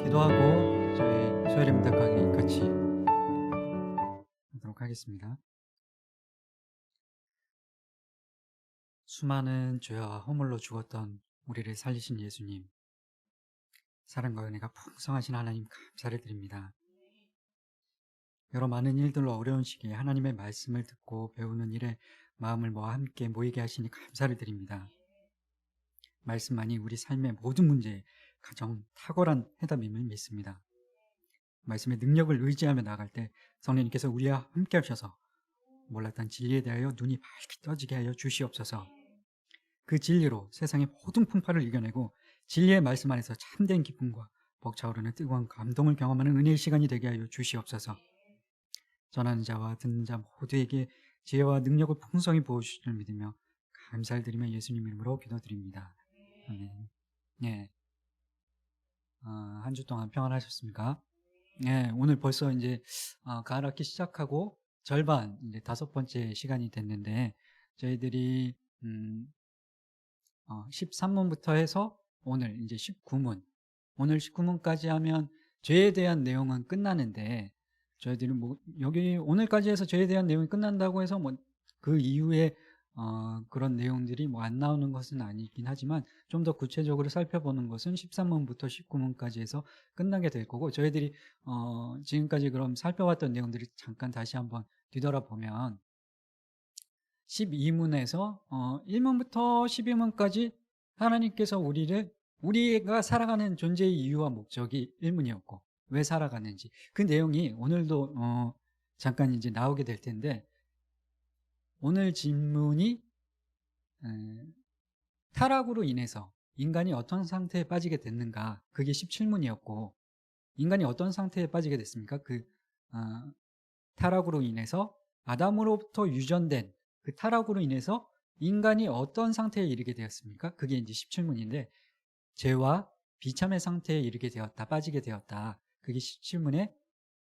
기도하고 저희 소혜림들 강의 같이 하도록 하겠습니다. 수많은 죄와 허물로 죽었던 우리를 살리신 예수님, 사랑과 은혜가 풍성하신 하나님 감사를 드립니다. 여러 많은 일들로 어려운 시기에 하나님의 말씀을 듣고 배우는 일에 마음을 모아 함께 모이게 하시니 감사를 드립니다. 말씀만이 우리 삶의 모든 문제에 가장 탁월한 해답임을 믿습니다. 말씀의 능력을 의지하며 나아갈 때 성령님께서 우리와 함께 하셔서 몰랐던 진리에 대하여 눈이 밝게 떠지게 하여 주시옵소서. 그 진리로 세상의 모든 풍파를 이겨내고 진리의 말씀 안에서 참된 기쁨과 벅차오르는 뜨거운 감동을 경험하는 은혜의 시간이 되게 하여 주시옵소서. 전하는 자와 듣는 자 모두에게 지혜와 능력을 풍성히 부어주실 줄 믿으며 감사를 드리며 예수님 이름으로 기도드립니다. 아멘. 네. 한 주 동안 평안하셨습니까? 네, 오늘 벌써 이제 가을 학기 시작하고 절반 이제 5번째 시간이 됐는데 저희들이 13문부터 해서 오늘 이제 19문, 오늘 19문까지 하면 죄에 대한 내용은 끝나는데 저희들이 뭐 여기 오늘까지 해서 죄에 대한 내용이 끝난다고 해서 뭐 그 이후에 그런 내용들이 뭐 안 나오는 것은 아니긴 하지만 좀 더 구체적으로 살펴보는 것은 13문부터 19문까지 해서 끝나게 될 거고, 저희들이 지금까지 그럼 살펴봤던 내용들을 잠깐 다시 한번 뒤돌아보면 12문에서 1문부터 12문까지 하나님께서 우리가 살아가는 존재의 이유와 목적이 1문이었고 왜 살아가는지 그 내용이 오늘도 잠깐 이제 나오게 될 텐데, 오늘 질문이 타락으로 인해서 인간이 어떤 상태에 빠지게 됐는가, 그게 17문이었고 인간이 어떤 상태에 빠지게 됐습니까? 타락으로 인해서 아담으로부터 유전된 그 타락으로 인해서 인간이 어떤 상태에 이르게 되었습니까? 그게 이제 17문인데 죄와 비참의 상태에 이르게 되었다, 빠지게 되었다. 그게 17문의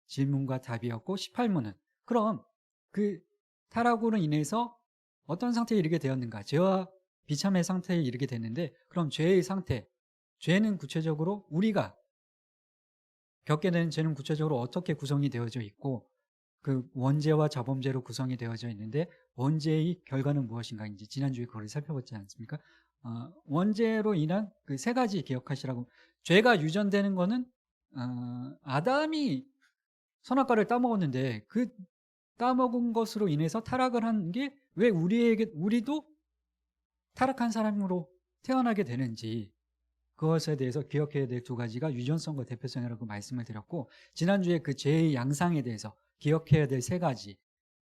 질문과 답이었고, 18문은 그럼 그 타락으로 인해서 어떤 상태에 이르게 되었는가? 죄와 비참의 상태에 이르게 됐는데 그럼 죄의 상태, 죄는 구체적으로 우리가 겪게 되는 죄는 구체적으로 어떻게 구성이 되어져 있고 그 원죄와 자범죄로 구성이 되어져 있는데 원죄의 결과는 무엇인가, 이제 지난주에 그걸 살펴봤지 않습니까? 원죄로 인한 그 3가지 기억하시라고. 죄가 유전되는 거는 아담이 선악과를 따먹었는데 그 따먹은 것으로 인해서 타락을 한 게 왜 우리도 타락한 사람으로 태어나게 되는지, 그것에 대해서 기억해야 될 2가지가 유전성과 대표성이라고 말씀을 드렸고, 지난주에 그 죄의 양상에 대해서 기억해야 될 3가지.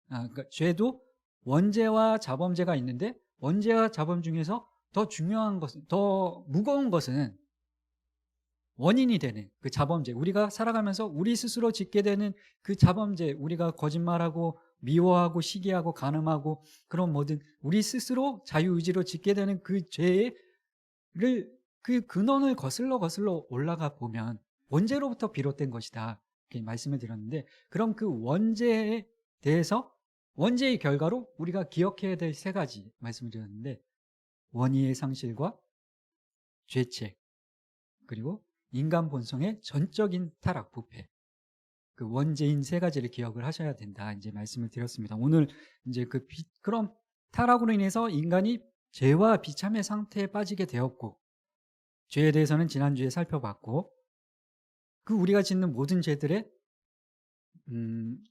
그러니까 죄도 원죄와 자범죄가 있는데 원죄와 자범 중에서 더 중요한 것은, 더 무거운 것은 원인이 되는 그 자범죄, 우리가 살아가면서 우리 스스로 짓게 되는 그 자범죄, 우리가 거짓말하고 미워하고 시기하고 간음하고 그런 모든 우리 스스로 자유의지로 짓게 되는 그 죄를, 그 근원을 거슬러 올라가 보면 원죄로부터 비롯된 것이다, 이렇게 말씀을 드렸는데, 그럼 그 원죄에 대해서 원죄의 결과로 우리가 기억해야 될 3가지 말씀을 드렸는데, 원의의 상실과 죄책, 그리고 인간 본성의 전적인 타락, 부패, 그 원죄인 3가지를 기억을 하셔야 된다, 이제 말씀을 드렸습니다. 오늘 이제 그럼 타락으로 인해서 인간이 죄와 비참의 상태에 빠지게 되었고, 죄에 대해서는 지난주에 살펴봤고, 그 우리가 짓는 모든 죄들의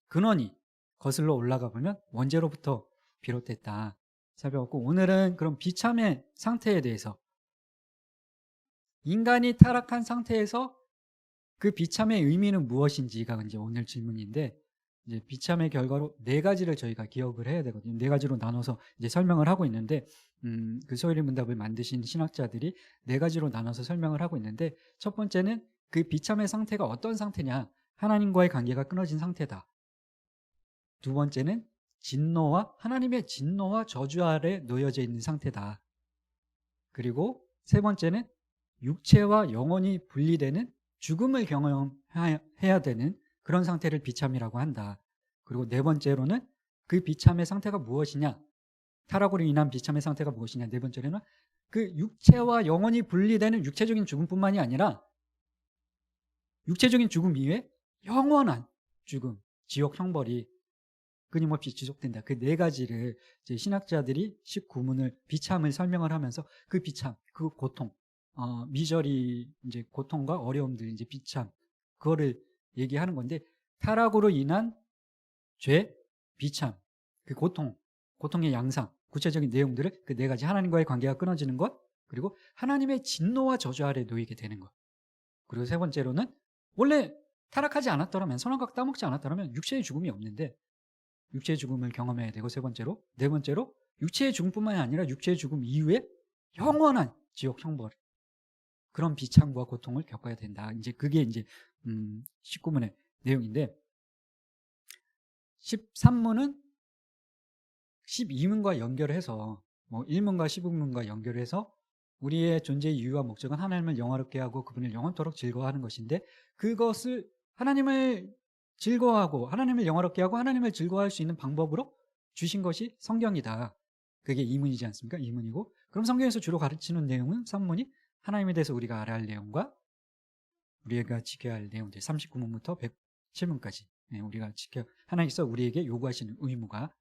근원이 거슬러 올라가 보면 원죄로부터 비롯됐다 살펴봤고, 오늘은 그럼 비참의 상태에 대해서, 인간이 타락한 상태에서 그 비참의 의미는 무엇인지가 이제 오늘 질문인데, 이제 비참의 결과로 4가지를 저희가 기억을 해야 되거든요. 4가지로 나눠서 이제 설명을 하고 있는데, 그 소요리 문답을 만드신 신학자들이 4가지로 나눠서 설명을 하고 있는데, 첫 번째는 그 비참의 상태가 어떤 상태냐, 하나님과의 관계가 끊어진 상태다. 2번째는 하나님의 진노와 저주 아래 놓여져 있는 상태다. 그리고 3번째는 육체와 영혼이 분리되는 죽음을 경험해야 되는 그런 상태를 비참이라고 한다. 그리고 4번째로는 그 비참의 상태가 무엇이냐, 타락으로 인한 비참의 상태가 무엇이냐, 4번째로는 그 육체와 영혼이 분리되는 육체적인 죽음뿐만이 아니라 육체적인 죽음 이외에 영원한 죽음, 지옥 형벌이 끊임없이 지속된다. 그 네 가지를 이제 신학자들이 19문을 비참을 설명을 하면서 그 비참, 그 고통, 미저리 이제 고통과 어려움들 이제 비참 그거를 얘기하는 건데 타락으로 인한 죄, 비참, 그 고통의 양상, 구체적인 내용들을 그 네 가지 하나님과의 관계가 끊어지는 것, 그리고 하나님의 진노와 저주 아래 놓이게 되는 것. 그리고 세 번째로는 원래 타락하지 않았더라면 선악과를 따먹지 않았더라면 육체의 죽음이 없는데 육체의 죽음을 경험해야 되고 세 번째로 네 번째로 육체의 죽음뿐만이 아니라 육체의 죽음 이후에 영원한 지옥 형벌 그런 비참과 고통을 겪어야 된다. 이제 그게 이제 19문의 내용인데 13문은 12문과 연결해서 뭐 1문과 15문과 연결해서 우리의 존재의 이유와 목적은 하나님을 영화롭게 하고 그분을 영원토록 즐거워하는 것인데 그것을 하나님을 즐거워하고 하나님을 영화롭게 하고 하나님을 즐거워할 수 있는 방법으로 주신 것이 성경이다. 그게 2문이지 않습니까? 2문이고 그럼 성경에서 주로 가르치는 내용은 3문이 하나님에 대해서 우리가 알아야 할 내용과 우리가 지켜야 할 내용들 39문부터 107문까지 우리가 하나님께서 우리에게 요구하시는 의무가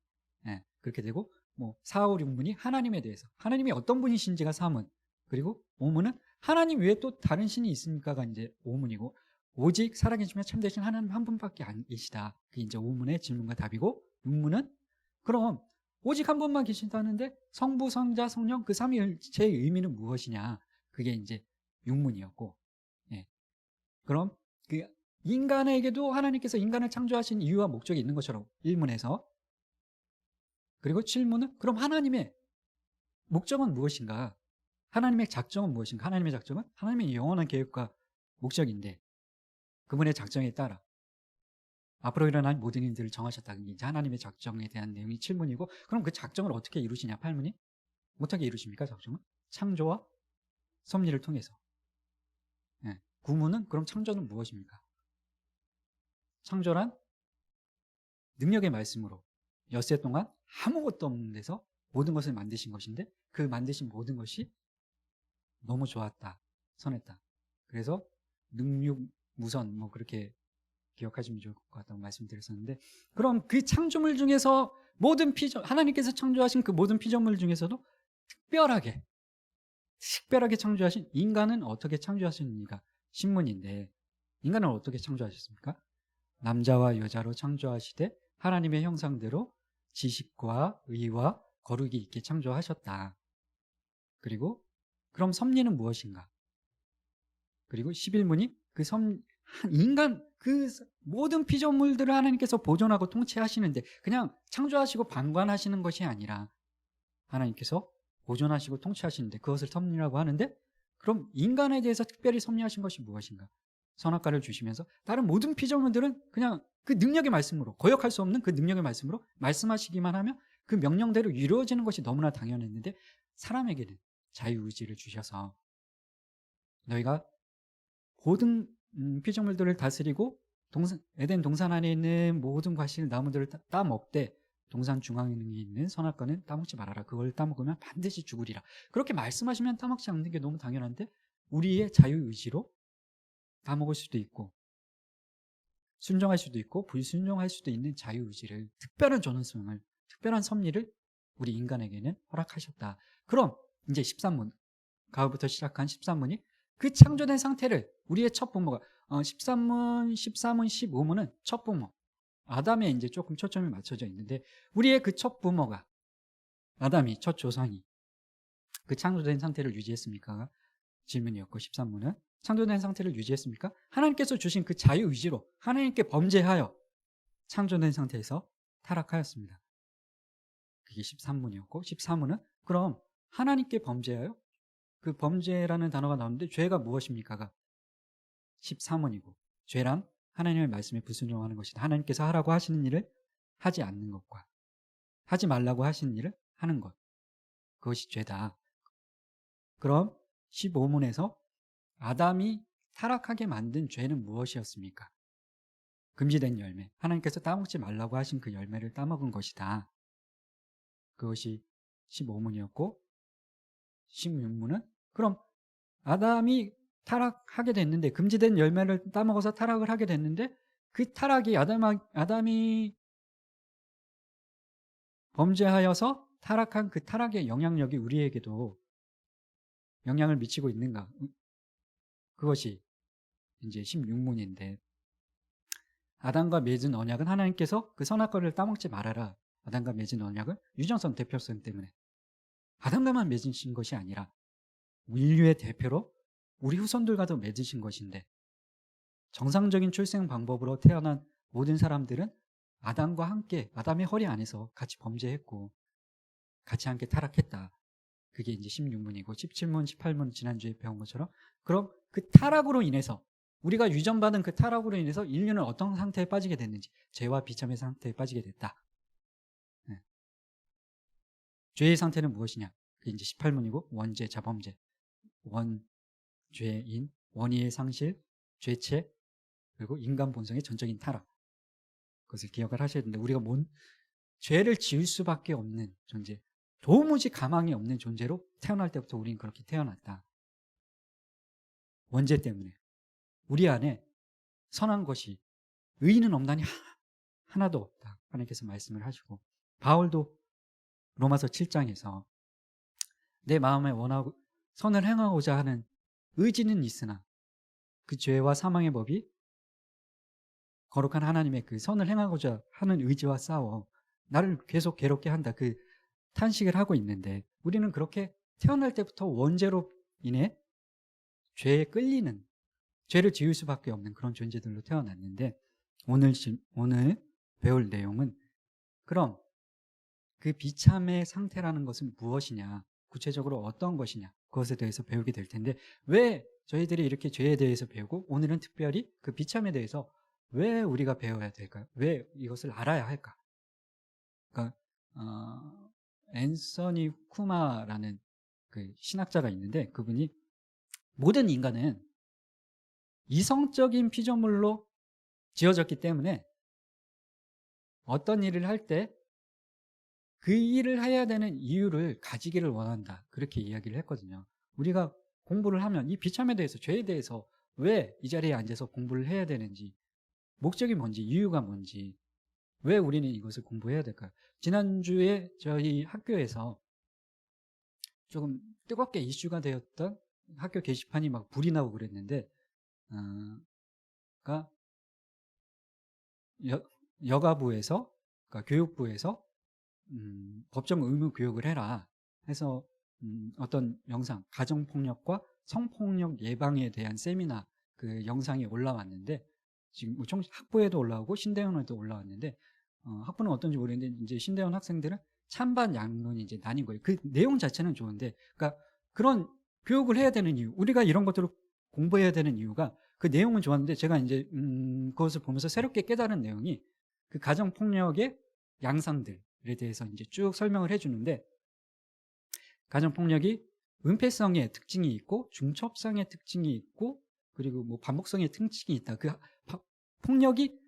그렇게 되고 뭐 4, 5, 6문이 하나님에 대해서 하나님이 어떤 분이신지가 4문 그리고 5문은 하나님 외에 또 다른 신이 있습니까가 이제 5문이고 오직 살아계시며 참되신 하나님 한 분밖에 안 계시다. 그게 이제 5문의 질문과 답이고 6문은 그럼 오직 한 분만 계신다는데 성부, 성자, 성령 그 삼위일체의 의미는 무엇이냐? 그게 이제 6문이었고 그럼 그 인간에게도 하나님께서 인간을 창조하신 이유와 목적이 있는 것처럼 1문에서 그리고 7문은 그럼 하나님의 목적은 무엇인가? 하나님의 작정은 무엇인가? 하나님의 작정은 하나님의 영원한 계획과 목적인데 그분의 작정에 따라 앞으로 일어날 모든 일들을 정하셨다는 게 이제 하나님의 작정에 대한 내용이 7문이고 그럼 그 작정을 어떻게 이루시냐? 8문이? 어떻게 이루십니까? 작정은? 창조와 섭리를 통해서 9문은 그럼 창조는 무엇입니까? 창조란 능력의 말씀으로 엿새 동안 아무것도 없는 데서 모든 것을 만드신 것인데 그 만드신 모든 것이 너무 좋았다, 선했다. 그래서 능육무선 뭐 그렇게 기억하시면 좋을 것 같다고 말씀드렸었는데 그럼 그 창조물 중에서 모든 하나님께서 창조하신 그 모든 피조물 중에서도 특별하게 창조하신 인간은 어떻게 창조하셨는가 신문인데 인간은 어떻게 창조하셨습니까? 남자와 여자로 창조하시되 하나님의 형상대로 지식과 의와 거룩이 있게 창조하셨다. 그리고 그럼 섭리는 무엇인가? 그리고 11문이 그 인간 그 모든 피조물들을 하나님께서 보존하고 통치하시는데 그냥 창조하시고 방관하시는 것이 아니라 하나님께서 보존하시고 통치하시는데 그것을 섭리라고 하는데 그럼 인간에 대해서 특별히 섭리하신 것이 무엇인가? 선악과를 주시면서 다른 모든 피조물들은 그냥 그 능력의 말씀으로 거역할 수 없는 그 능력의 말씀으로 말씀하시기만 하면 그 명령대로 이루어지는 것이 너무나 당연했는데 사람에게는 자유의지를 주셔서 너희가 모든 피조물들을 다스리고 에덴 동산 안에 있는 모든 과실 나무들을 따먹되 동산 중앙에 있는 선악과는 따먹지 말아라. 그걸 따먹으면 반드시 죽으리라. 그렇게 말씀하시면 따먹지 않는 게 너무 당연한데 우리의 자유의지로 따먹을 수도 있고 순종할 수도 있고 불순종할 수도 있는 자유의지를 특별한 존엄성을 특별한 섭리를 우리 인간에게는 허락하셨다. 그럼 이제 13문 가을부터 시작한 13문이 그 창조된 상태를 우리의 첫 부모가 13문, 14문, 15문은 첫 부모 아담에 이제 조금 초점이 맞춰져 있는데 우리의 그 첫 부모가 아담이 첫 조상이 그 창조된 상태를 유지했습니까? 질문이었고 13문은 창조된 상태를 유지했습니까? 하나님께서 주신 그 자유의지로 하나님께 범죄하여 창조된 상태에서 타락하였습니다. 그게 13문이었고 14문은 그럼 하나님께 범죄하여 그 범죄라는 단어가 나오는데 죄가 무엇입니까가 13문이고 죄란 하나님의 말씀에 불순종하는 것이다. 하나님께서 하라고 하시는 일을 하지 않는 것과 하지 말라고 하시는 일을 하는 것 그것이 죄다. 그럼 15문에서 아담이 타락하게 만든 죄는 무엇이었습니까? 금지된 열매 하나님께서 따먹지 말라고 하신 그 열매를 따먹은 것이다. 그것이 15문이었고 16문은 그럼 아담이 타락하게 됐는데, 금지된 열매를 따먹어서 타락을 하게 됐는데, 그 타락이 아담이 범죄하여서 타락한 그 타락의 영향력이 우리에게도 영향을 미치고 있는가? 그것이 이제 16문인데, 아담과 맺은 언약은 하나님께서 그 선악과를 따먹지 말아라. 아담과 맺은 언약은 유전성 대표성 때문에 아담과만 맺으신 것이 아니라 인류의 대표로 우리 후손들과도 맺으신 것인데, 정상적인 출생 방법으로 태어난 모든 사람들은 아담과 함께 아담의 허리 안에서 같이 범죄했고 같이 함께 타락했다. 그게 이제 16문이고 17문, 18문 지난주에 배운 것처럼, 그럼 그 타락으로 인해서, 우리가 유전받은 그 타락으로 인해서 인류는 어떤 상태에 빠지게 됐는지, 죄와 비참의 상태에 빠지게 됐다. 네. 죄의 상태는 무엇이냐? 그게 이제 18문이고, 원죄, 자범죄, 원죄인, 원의의 상실, 죄체, 그리고 인간 본성의 전적인 타락. 그것을 기억을 하셔야 되는데, 우리가 죄를 지을 수밖에 없는 존재, 도무지 가망이 없는 존재로 태어날 때부터 우리는 그렇게 태어났다. 원죄 때문에 우리 안에 선한 것이, 의인은 없나니 하나도 없다. 하나님께서 말씀을 하시고, 바울도 로마서 7장에서 내 마음에 원하고 선을 행하고자 하는 의지는 있으나 그 죄와 사망의 법이 거룩한 하나님의 그 선을 행하고자 하는 의지와 싸워 나를 계속 괴롭게 한다. 그 탄식을 하고 있는데, 우리는 그렇게 태어날 때부터 원죄로 인해 죄에 끌리는, 죄를 지을 수밖에 없는 그런 존재들로 태어났는데, 오늘 배울 내용은, 그럼 그 비참의 상태라는 것은 무엇이냐, 구체적으로 어떤 것이냐, 그것에 대해서 배우게 될 텐데, 왜 저희들이 이렇게 죄에 대해서 배우고, 오늘은 특별히 그 비참에 대해서 왜 우리가 배워야 될까요? 왜 이것을 알아야 할까? 그러니까 앤서니 쿠마라는 그 신학자가 있는데, 그분이 모든 인간은 이성적인 피조물로 지어졌기 때문에 어떤 일을 할 때 그 일을 해야 되는 이유를 가지기를 원한다. 그렇게 이야기를 했거든요. 우리가 공부를 하면 이 비참에 대해서, 죄에 대해서 왜 이 자리에 앉아서 공부를 해야 되는지, 목적이 뭔지, 이유가 뭔지, 왜 우리는 이것을 공부해야 될까요? 지난주에 저희 학교에서 조금 뜨겁게 이슈가 되었던 학교 게시판이 막 불이 나고 그랬는데, 그러니까 여가부에서, 그러니까 교육부에서 법정 의무 교육을 해라 해서 어떤 영상, 가정폭력과 성폭력 예방에 대한 세미나 그 영상이 올라왔는데, 지금 학부에도 올라오고 신대원에도 올라왔는데, 학부는 어떤지 모르겠는데 이제 신대원 학생들은 찬반 양론이 이제 나뉜 거예요. 그 내용 자체는 좋은데, 그러니까 그런 교육을 해야 되는 이유, 우리가 이런 것들을 공부해야 되는 이유가, 그 내용은 좋았는데 제가 이제 그것을 보면서 새롭게 깨달은 내용이, 그 가정폭력의 양상들에 대해서 이제 쭉 설명을 해주는데, 가정폭력이 은폐성의 특징이 있고 중첩성의 특징이 있고, 그리고 뭐 반복성의 특징이 있다. 그 폭력이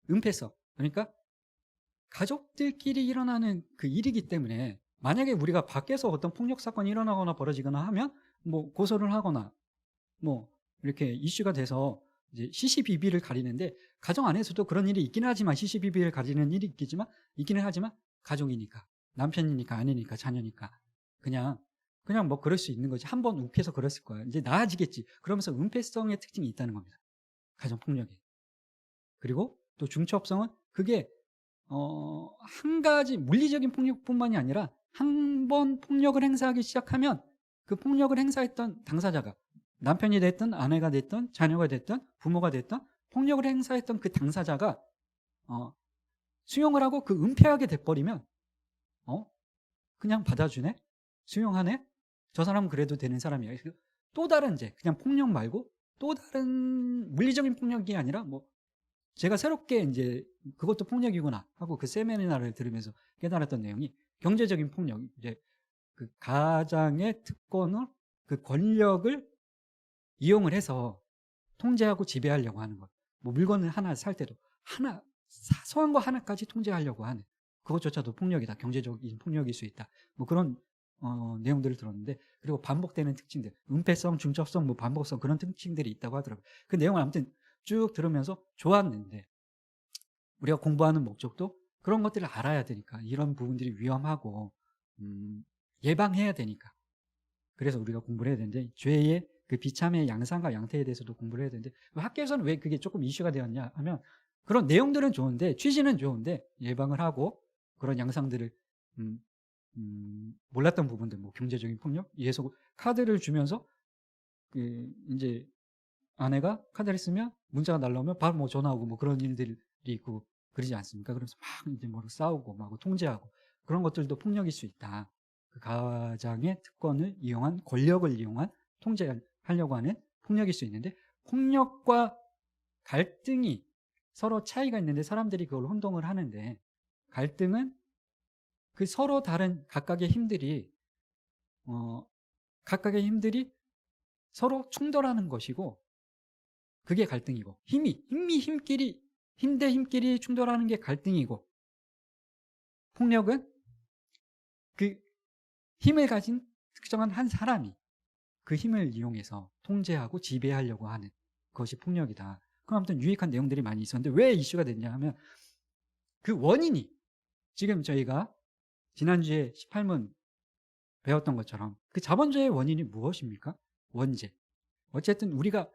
은폐성, 그러니까 가족들끼리 일어나는 그 일이기 때문에, 만약에 우리가 밖에서 어떤 폭력 사건이 일어나거나 벌어지거나 하면 뭐 고소를 하거나 뭐 이렇게 이슈가 돼서 이제 시시비비를 가리는데, 가정 안에서도 그런 일이 있기는 하지만, 시시비비를 가리는 일이 있기는 하지만 가족이니까, 남편이니까, 아내니까, 자녀니까 그냥 뭐 그럴 수 있는 거지. 한번 욱해서 그랬을 거야. 이제 나아지겠지. 그러면서 은폐성의 특징이 있다는 겁니다. 가정폭력에. 그리고 또 중첩성은, 그게 한 가지 물리적인 폭력뿐만이 아니라 한 번 폭력을 행사하기 시작하면 그 폭력을 행사했던 당사자가, 남편이 됐든 아내가 됐든 자녀가 됐든 부모가 됐든, 폭력을 행사했던 그 당사자가 수용을 하고 그 은폐하게 돼버리면 그냥 받아주네? 수용하네? 저 사람은 그래도 되는 사람이야. 또 다른 죄, 그냥 폭력 말고 또 다른 물리적인 폭력이 아니라, 뭐 제가 새롭게 이제 그것도 폭력이구나 하고 그 세미나를 들으면서 깨달았던 내용이, 경제적인 폭력, 이제 그 가장의 특권을, 그 권력을 이용을 해서 통제하고 지배하려고 하는 것. 뭐 물건을 하나 살 때도 사소한 거 하나까지 통제하려고 하는, 그것조차도 폭력이다. 경제적인 폭력일 수 있다. 뭐 그런 내용들을 들었는데, 그리고 반복되는 특징들, 은폐성, 중첩성, 뭐 반복성, 그런 특징들이 있다고 하더라고요. 그 내용을 아무튼 쭉 들으면서 좋았는데, 우리가 공부하는 목적도 그런 것들을 알아야 되니까, 이런 부분들이 위험하고 예방해야 되니까, 그래서 우리가 공부를 해야 되는데, 죄의 그 비참의 양상과 양태에 대해서도 공부를 해야 되는데, 학교에서는 왜 그게 조금 이슈가 되었냐 하면, 그런 내용들은 좋은데, 취지는 좋은데, 예방을 하고 그런 양상들을 몰랐던 부분들, 뭐 경제적인 폭력, 예속 카드를 주면서 이제 아내가 카드를 쓰면 문자가 날라오면 바로 뭐 전화오고 뭐 그런 일들이 있고 그러지 않습니까? 그래서 막 이제 뭐 싸우고 막 통제하고, 그런 것들도 폭력일 수 있다. 그 가장의 특권을 이용한, 권력을 이용한 통제하려고 하는 폭력일 수 있는데, 폭력과 갈등이 서로 차이가 있는데 사람들이 그걸 혼동을 하는데, 갈등은 그 서로 다른 각각의 힘들이 서로 충돌하는 것이고, 그게 갈등이고, 힘 대 힘끼리 충돌하는 게 갈등이고, 폭력은 그 힘을 가진 특정한 한 사람이 그 힘을 이용해서 통제하고 지배하려고 하는 것이 폭력이다. 그럼 아무튼 유익한 내용들이 많이 있었는데, 왜 이슈가 됐냐 하면, 그 원인이 지금 저희가 지난주에 18문 배웠던 것처럼, 그 자본주의의 원인이 무엇입니까? 원죄. 어쨌든 우리가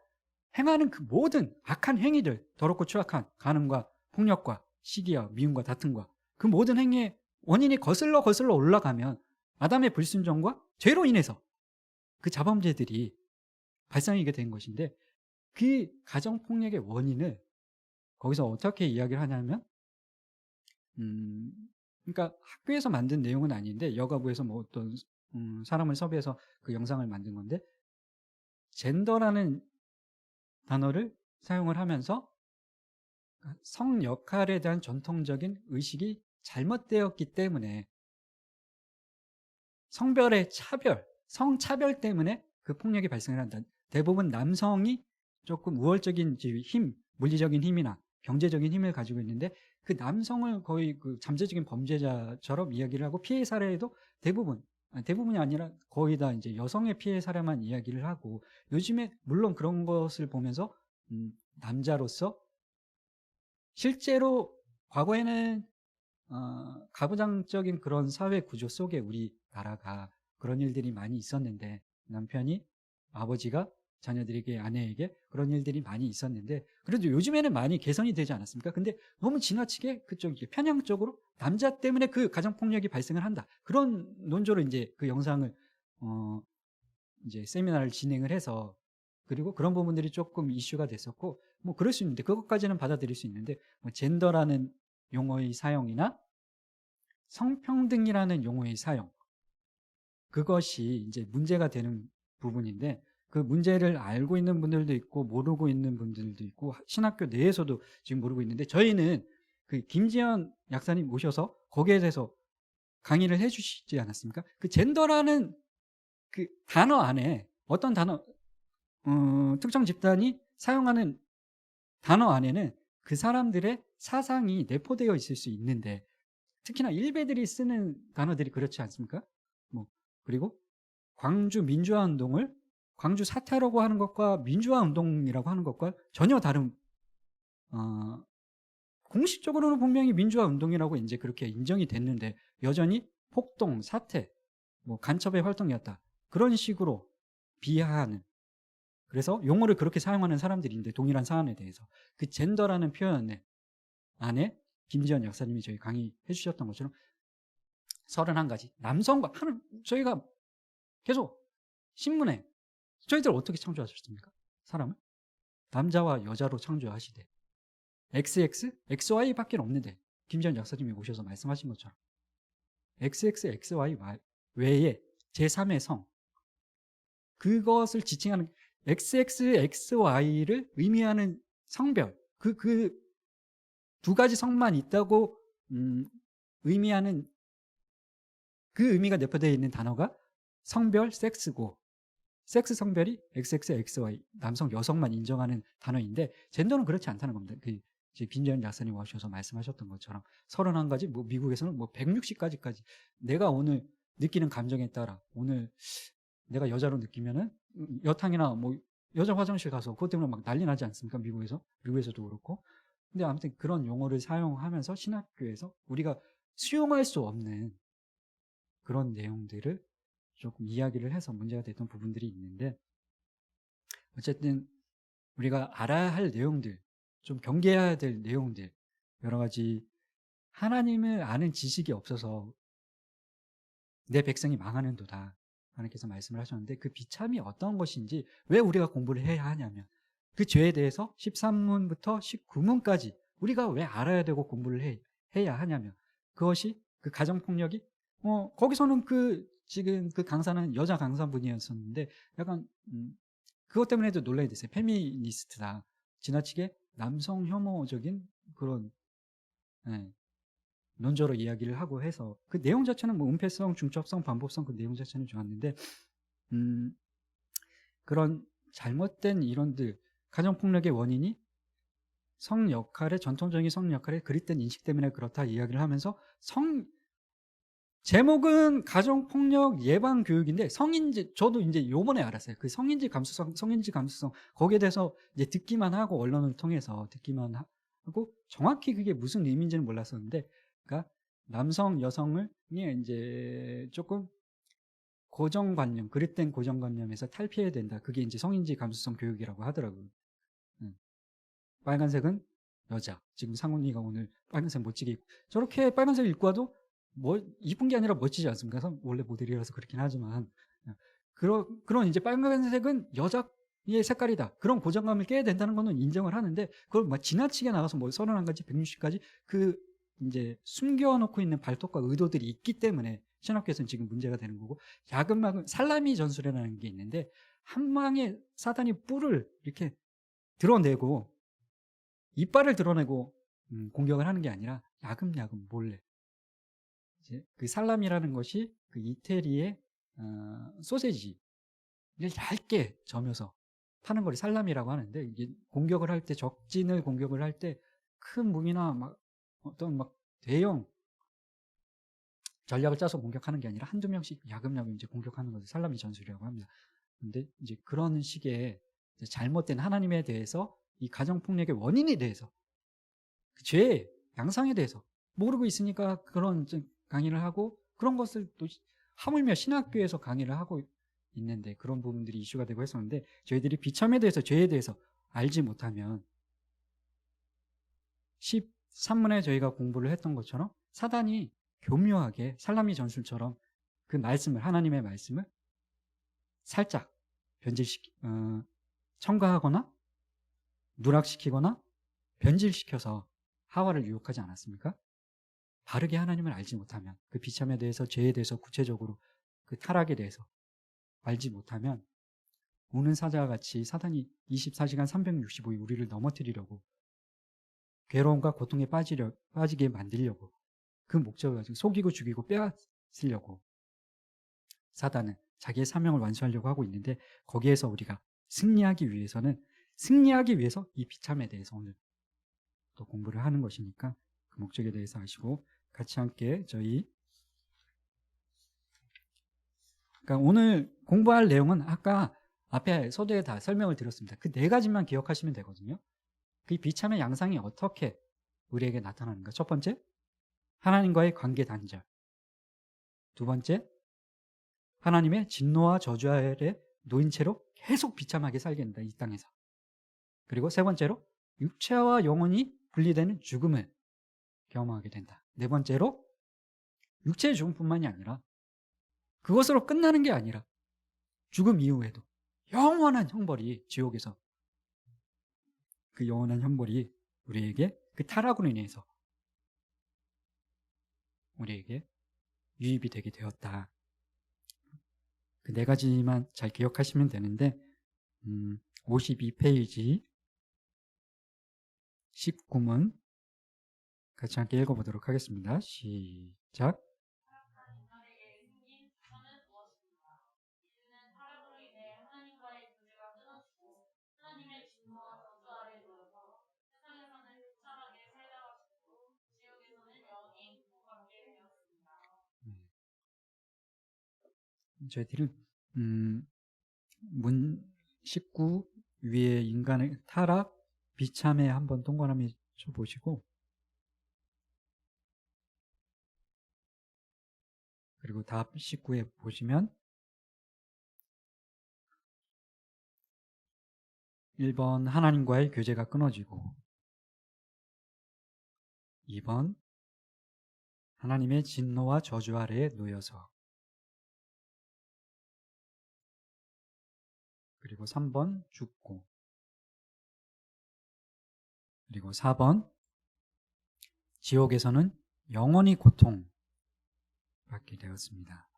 행하는 그 모든 악한 행위들, 더럽고 추악한 간음과 폭력과 시기와 미움과 다툼과 그 모든 행위의 원인이 거슬러 올라가면, 아담의 불순종과 죄로 인해서 그 자범죄들이 발생하게 된 것인데, 그 가정폭력의 원인을 거기서 어떻게 이야기를 하냐면, 그러니까 학교에서 만든 내용은 아닌데, 여가부에서 뭐 어떤 사람을 섭외해서 그 영상을 만든 건데, 젠더라는 단어를 사용을 하면서 성 역할에 대한 전통적인 의식이 잘못되었기 때문에, 성별의 차별, 성차별 때문에 그 폭력이 발생을 한다. 대부분 남성이 조금 우월적인 힘, 물리적인 힘이나 경제적인 힘을 가지고 있는데, 그 남성을 거의 그 잠재적인 범죄자처럼 이야기를 하고, 피해 사례에도 대부분이 아니라 거의 다 이제 여성의 피해 사례만 이야기를 하고, 요즘에 물론 그런 것을 보면서 남자로서 실제로 과거에는 가부장적인 그런 사회 구조 속에 우리나라가 그런 일들이 많이 있었는데, 남편이, 아버지가 자녀들에게, 아내에게 그런 일들이 많이 있었는데, 그래도 요즘에는 많이 개선이 되지 않았습니까? 근데 너무 지나치게 그쪽 편향적으로 남자 때문에 그 가정폭력이 발생을 한다, 그런 논조로 이제 그 영상을 이제 세미나를 진행을 해서, 그리고 그런 부분들이 조금 이슈가 됐었고, 뭐 그럴 수 있는데, 그것까지는 받아들일 수 있는데, 뭐 젠더라는 용어의 사용이나 성평등이라는 용어의 사용, 그것이 이제 문제가 되는 부분인데, 그 문제를 알고 있는 분들도 있고 모르고 있는 분들도 있고, 신학교 내에서도 지금 모르고 있는데, 저희는 그 김지현 약사님 모셔서 거기에 대해서 강의를 해주시지 않았습니까? 그 젠더라는 그 단어 안에, 어떤 단어, 특정 집단이 사용하는 단어 안에는 그 사람들의 사상이 내포되어 있을 수 있는데, 특히나 일베들이 쓰는 단어들이 그렇지 않습니까? 뭐 그리고 광주 민주화 운동을 광주 사태라고 하는 것과 민주화 운동이라고 하는 것과 전혀 다른, 공식적으로는 분명히 민주화 운동이라고 이제 그렇게 인정이 됐는데, 여전히 폭동, 사태, 뭐 간첩의 활동이었다, 그런 식으로 비하하는, 그래서 용어를 그렇게 사용하는 사람들인데, 동일한 사안에 대해서 그 젠더라는 표현 안에 김지현 역사님이 저희 강의해 주셨던 것처럼 31가지 남성과 하는, 저희가 계속 신문에, 저희들 어떻게 창조하셨습니까? 사람을 남자와 여자로 창조하시되, XX, XY 밖에 없는데, 김지현 역사님이 오셔서 말씀하신 것처럼 XX, XY 외에 제3의 성, 그것을 지칭하는 XX, XY를 의미하는 성별, 그 두 가지 성만 있다고 의미하는, 그 의미가 내포되어 있는 단어가 성별, 섹스고, 섹스 성별이 XX, XY, 남성, 여성만 인정하는 단어인데, 젠더는 그렇지 않다는 겁니다. 그 김재현 약사님 오셔서 말씀하셨던 것처럼 31가지, 뭐 미국에서는 뭐 160가지까지, 내가 오늘 느끼는 감정에 따라 오늘 내가 여자로 느끼면은 여탕이나 뭐 여자 화장실 가서 그것 때문에 막 난리 나지 않습니까? 미국에서도 그렇고. 근데 아무튼 그런 용어를 사용하면서 신학교에서 우리가 수용할 수 없는 그런 내용들을 조금 이야기를 해서 문제가 됐던 부분들이 있는데, 어쨌든 우리가 알아야 할 내용들, 좀 경계해야 될 내용들, 여러 가지 하나님을 아는 지식이 없어서 내 백성이 망하는도다, 하나님께서 말씀을 하셨는데, 그 비참이 어떤 것인지, 왜 우리가 공부를 해야 하냐면 그 죄에 대해서 13문부터 19문까지 우리가 왜 알아야 되고 공부를 해야 하냐면, 그것이 그 가정폭력이 거기서는 지금 그 강사는 여자 강사분이었었는데 약간 그것 때문에도 논란이 됐어요. 페미니스트다, 지나치게 남성 혐오적인 그런, 예, 논조로 이야기를 하고 해서 그 내용 자체는 뭐 은폐성, 중첩성, 반복성, 그 내용 자체는 좋았는데, 음, 그런 잘못된 이론들, 가정폭력의 원인이 전통적인 성 역할에 그릇된 인식 때문에 그렇다 이야기를 하면서, 제목은 가정폭력 예방 교육인데 성인지, 저도 이제 요번에 알았어요. 그 성인지 감수성, 거기에 대해서 이제 듣기만 하고, 언론을 통해서 듣기만 하고 정확히 그게 무슨 의미인지는 몰랐었는데, 그러니까 남성 여성을 이제 조금 그릇된 고정관념에서 탈피해야 된다, 그게 이제 성인지 감수성 교육이라고 하더라고요. 음. 빨간색은 여자, 지금 상훈이가 오늘 빨간색 멋지게 입고, 저렇게 빨간색 입고 와도 뭐 이쁜 게 아니라 멋지지 않습니까? 원래 모델이라서 그렇긴 하지만, 그런 이제 빨간색은 여자의 색깔이다, 그런 고정감을 깨야 된다는 거는 인정을 하는데, 그걸 막 지나치게 나가서 뭐 31가지 160가지 그 이제 숨겨놓고 있는 발톱과 의도들이 있기 때문에 신학교에서는 지금 문제가 되는 거고, 야금야금 살라미 전술이라는 게 있는데, 한 방에 사단이 뿔을 이렇게 드러내고 이빨을 드러내고 공격을 하는 게 아니라 야금야금 몰래, 이제 그 살람이라는 것이 그 이태리의 소세지를 얇게 점여서 파는 걸 살람이라고 하는데, 이게 공격을 할 때, 적진을 공격을 할 때 큰 무기나 막 어떤 막 대형 전략을 짜서 공격하는 게 아니라 한두 명씩 야금야금 이제 공격하는 것을 살라미 전술이라고 합니다. 근데 이제 그런 식의 잘못된 하나님에 대해서, 이 가정폭력의 원인에 대해서, 그 죄의 양상에 대해서 모르고 있으니까 그런 강의를 하고, 그런 것을 또 하물며 신학교에서 강의를 하고 있는데 그런 부분들이 이슈가 되고 했었는데, 저희들이 비참에 대해서, 죄에 대해서 알지 못하면 13문에 저희가 공부를 했던 것처럼 사단이 교묘하게 살라미 전술처럼 그 말씀을, 하나님의 말씀을 살짝 첨가하거나 누락시키거나 변질시켜서 하와를 유혹하지 않았습니까? 바르게 하나님을 알지 못하면, 그 비참에 대해서, 죄에 대해서 구체적으로, 그 타락에 대해서 알지 못하면, 우는 사자와 같이 사단이 24시간 365일 우리를 넘어뜨리려고, 괴로움과 고통에 빠지게 만들려고, 그 목적을 가지고 속이고 죽이고 빼앗으려고 사단은 자기의 사명을 완수하려고 하고 있는데, 거기에서 우리가 승리하기 위해서 이 비참에 대해서 오늘 또 공부를 하는 것이니까, 그 목적에 대해서 아시고 같이 함께 그러니까 오늘 공부할 내용은 아까 앞에 서두에 다 설명을 드렸습니다. 그 네 가지만 기억하시면 되거든요. 그 비참의 양상이 어떻게 우리에게 나타나는가. 첫 번째, 하나님과의 관계 단절. 두 번째, 하나님의 진노와 저주 아래 놓인 채로 계속 비참하게 살게 된다, 이 땅에서. 그리고 세 번째로, 육체와 영혼이 분리되는 죽음을 경험하게 된다. 네 번째로, 육체의 죽음뿐만이 아니라, 그것으로 끝나는 게 아니라 죽음 이후에도 영원한 형벌이, 지옥에서 그 영원한 형벌이 우리에게 그 타락으로 인해서 우리에게 유입이 되게 되었다. 그 네 가지만 잘 기억하시면 되는데, 52페이지 19문 같이 함께 읽어보도록 하겠습니다. 시작. 저희들은 문 19 위에 인간의 타락, 비참에 한번 동그라미 쳐보시고, 그리고 답 19에 보시면 1번 하나님과의 교제가 끊어지고, 2번 하나님의 진노와 저주 아래에 놓여서, 그리고 3번 죽고, 그리고 4번 지옥에서는 영원히 고통받게 되었습니다.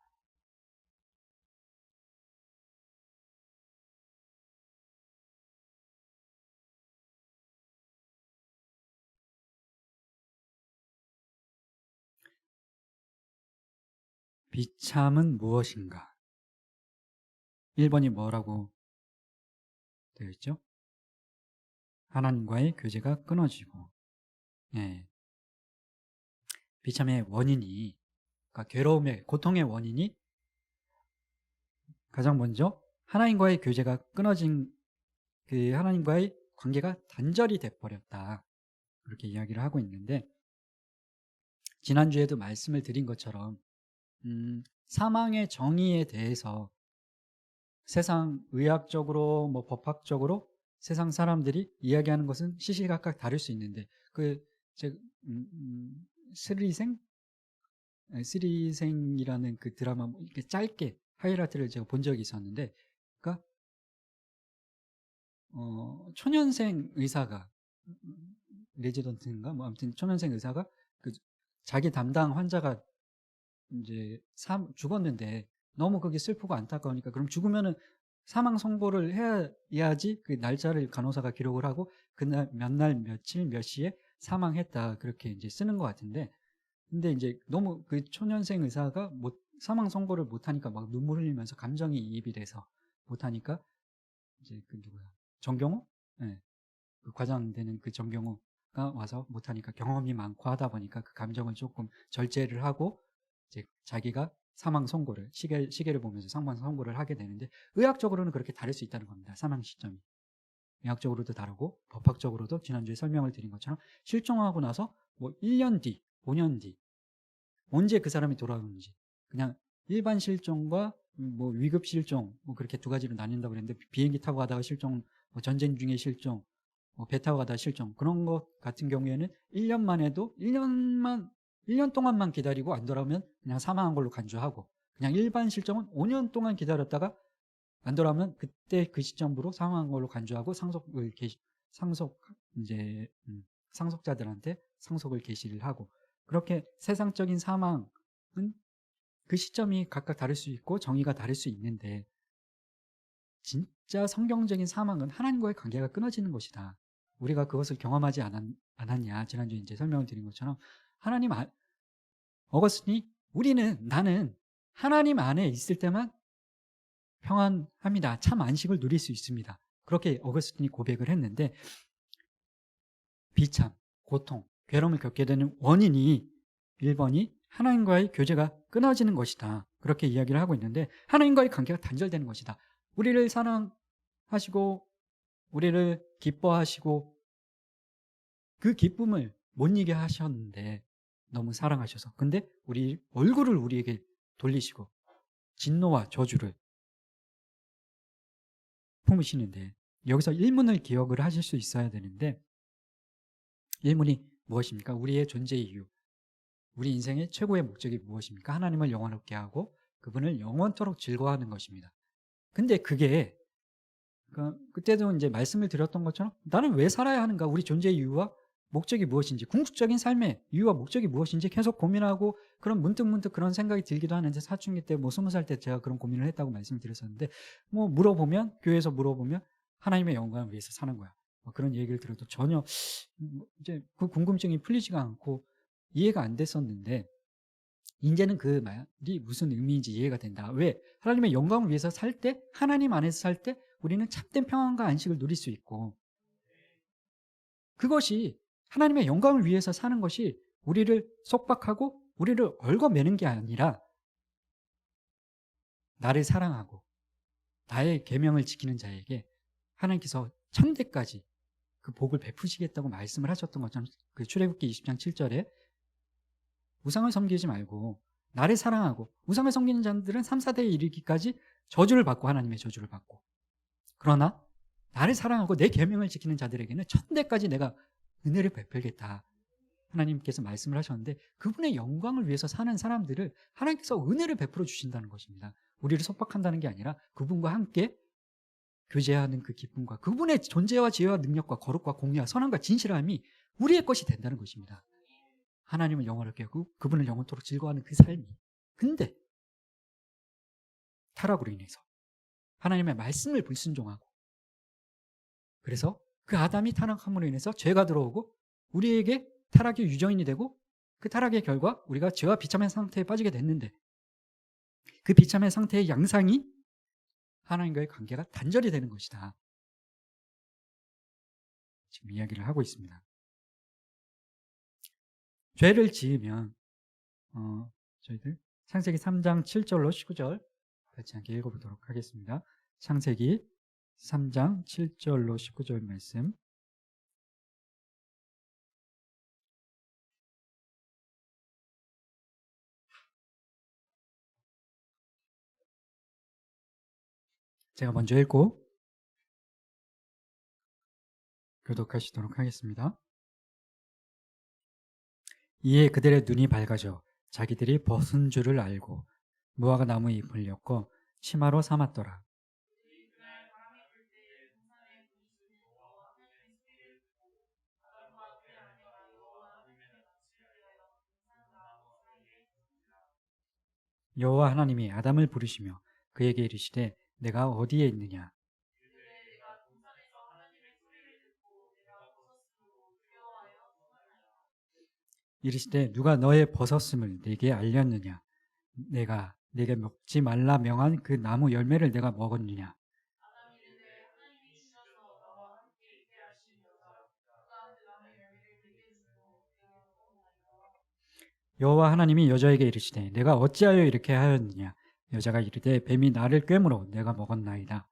비참은 무엇인가? 1번이 뭐라고 되어 있죠? 하나님과의 교제가 끊어지고, 예. 비참의 원인이, 그러니까 괴로움의, 고통의 원인이 가장 먼저 하나님과의 교제가 끊어진, 그 하나님과의 관계가 단절이 돼버렸다, 그렇게 이야기를 하고 있는데, 지난주에도 말씀을 드린 것처럼 사망의 정의에 대해서 세상 의학적으로 뭐 법학적으로 세상 사람들이 이야기하는 것은 시시각각 다를 수 있는데, 스리생이라는 그 드라마 이렇게 짧게 하이라이트를 제가 본 적이 있었는데, 그러니까 초년생 의사가, 레지던트인가 뭐 아무튼 초년생 의사가 그 자기 담당 환자가 이제 죽었는데 너무 그게 슬프고 안타까우니까, 그럼 죽으면은 사망 선고를 해야지 그 날짜를 간호사가 기록을 하고 그날 몇 날 며칠 몇 시에 사망했다, 그렇게 이제 쓰는 것 같은데, 근데 이제 너무 그 초년생 의사가 사망 선고를 못하니까 막 눈물 흘리면서 감정이 이입이 돼서 못하니까, 이제 그 누구야, 정경호? 네. 그 과장 되는 그 정경호가 와서 못하니까, 경험이 많고 하다 보니까 그 감정을 조금 절제를 하고 이제 자기가 사망 선고를, 시계를 보면서 사망 선고를 하게 되는데, 의학적으로는 그렇게 다를 수 있다는 겁니다. 사망 시점이 의학적으로도 다르고 법학적으로도 지난주에 설명을 드린 것처럼 실종하고 나서 뭐 1년 뒤, 5년 뒤 언제 그 사람이 돌아오는지, 그냥 일반 실종과 뭐 위급 실종, 뭐 그렇게 두 가지로 나뉜다고 그랬는데, 비행기 타고 가다가 실종, 뭐 전쟁 중에 실종, 뭐 배 타고 가다가 실종, 그런 것 같은 경우에는 1년만 해도 1년 동안만 기다리고 안 돌아오면 그냥 사망한 걸로 간주하고, 그냥 일반 실종은 5년 동안 기다렸다가 안 돌아오면 그때 그 시점으로 사망한 걸로 간주하고 상속자들한테 상속을 개시를 하고, 그렇게 세상적인 사망은 그 시점이 각각 다를 수 있고 정의가 다를 수 있는데, 진짜 성경적인 사망은 하나님과의 관계가 끊어지는 것이다. 우리가 그것을 경험하지 않았냐, 지난주에 이제 설명을 드린 것처럼 어거스틴이 나는 하나님 안에 있을 때만 평안합니다, 참 안식을 누릴 수 있습니다, 그렇게 어거스틴이 고백을 했는데, 비참, 고통, 괴로움을 겪게 되는 원인이 1번이 하나님과의 교제가 끊어지는 것이다, 그렇게 이야기를 하고 있는데, 하나님과의 관계가 단절되는 것이다. 우리를 사랑하시고 우리를 기뻐하시고 그 기쁨을 못 이게 하셨는데, 너무 사랑하셔서, 근데 우리 얼굴을 우리에게 돌리시고 진노와 저주를 품으시는데, 여기서 1문을 기억을 하실 수 있어야 되는데, 1문이 무엇입니까? 우리의 존재 이유, 우리 인생의 최고의 목적이 무엇입니까? 하나님을 영원롭게 하고 그분을 영원토록 즐거워하는 것입니다. 근데 그게 그때도 이제 말씀을 드렸던 것처럼, 나는 왜 살아야 하는가, 우리 존재 이유와 목적이 무엇인지, 궁극적인 삶의 이유와 목적이 무엇인지 계속 고민하고, 그런 문득문득 그런 생각이 들기도 하는데, 사춘기 때 뭐 20살 때 제가 그런 고민을 했다고 말씀을 드렸었는데, 뭐 물어보면, 교회에서 물어보면 하나님의 영광을 위해서 사는 거야, 뭐 그런 얘기를 들어도 전혀 이제 그 궁금증이 풀리지가 않고 이해가 안 됐었는데, 이제는 그 말이 무슨 의미인지 이해가 된다. 왜? 하나님의 영광을 위해서 살 때, 하나님 안에서 살 때 우리는 참된 평안과 안식을 누릴 수 있고, 그것이 하나님의 영광을 위해서 사는 것이 우리를 속박하고 우리를 얽어매는 게 아니라 나를 사랑하고 나의 계명을 지키는 자에게 하나님께서 천대까지 그 복을 베푸시겠다고 말씀을 하셨던 것처럼 그 출애굽기 20장 7절에 우상을 섬기지 말고 나를 사랑하고, 우상을 섬기는 자들은 3, 4대에 이르기까지 저주를 받고, 하나님의 저주를 받고, 그러나 나를 사랑하고 내 계명을 지키는 자들에게는 천대까지 내가 은혜를 베풀겠다, 하나님께서 말씀을 하셨는데, 그분의 영광을 위해서 사는 사람들을 하나님께서 은혜를 베풀어 주신다는 것입니다. 우리를 속박한다는 게 아니라 그분과 함께 교제하는 그 기쁨과 그분의 존재와 지혜와 능력과 거룩과 공의와 선함과 진실함이 우리의 것이 된다는 것입니다. 하나님을 영원하게 하고 그분을 영원토록 즐거워하는 그 삶이. 근데 타락으로 인해서 하나님의 말씀을 불순종하고, 그래서 그 아담이 타락함으로 인해서 죄가 들어오고 우리에게 타락의 유정인이 되고, 그 타락의 결과 우리가 죄와 비참한 상태에 빠지게 됐는데, 그 비참한 상태의 양상이 하나님과의 관계가 단절이 되는 것이다, 지금 이야기를 하고 있습니다. 죄를 지으면 저희들 창세기 3장 7절로 19절 같이 함께 읽어보도록 하겠습니다. 창세기 3장 7절로 19절 말씀. 제가 먼저 읽고 교독하시도록 하겠습니다. 이에 그들의 눈이 밝아져 자기들이 벗은 줄을 알고 무화과 나무 잎을 엮어 치마로 삼았더라. 여호와 하나님이 아담을 부르시며 그에게 이르시되 내가 어디에 있느냐? 이르시되 누가 너의 벗었음을 내게 알렸느냐? 내가 내게 먹지 말라 명한 그 나무 열매를 내가 먹었느냐? 여호와 하나님이 여자에게 이르시되 내가 어찌하여 이렇게 하였느냐? 여자가 이르되 뱀이 나를 꿰물어 내가 먹었나이다.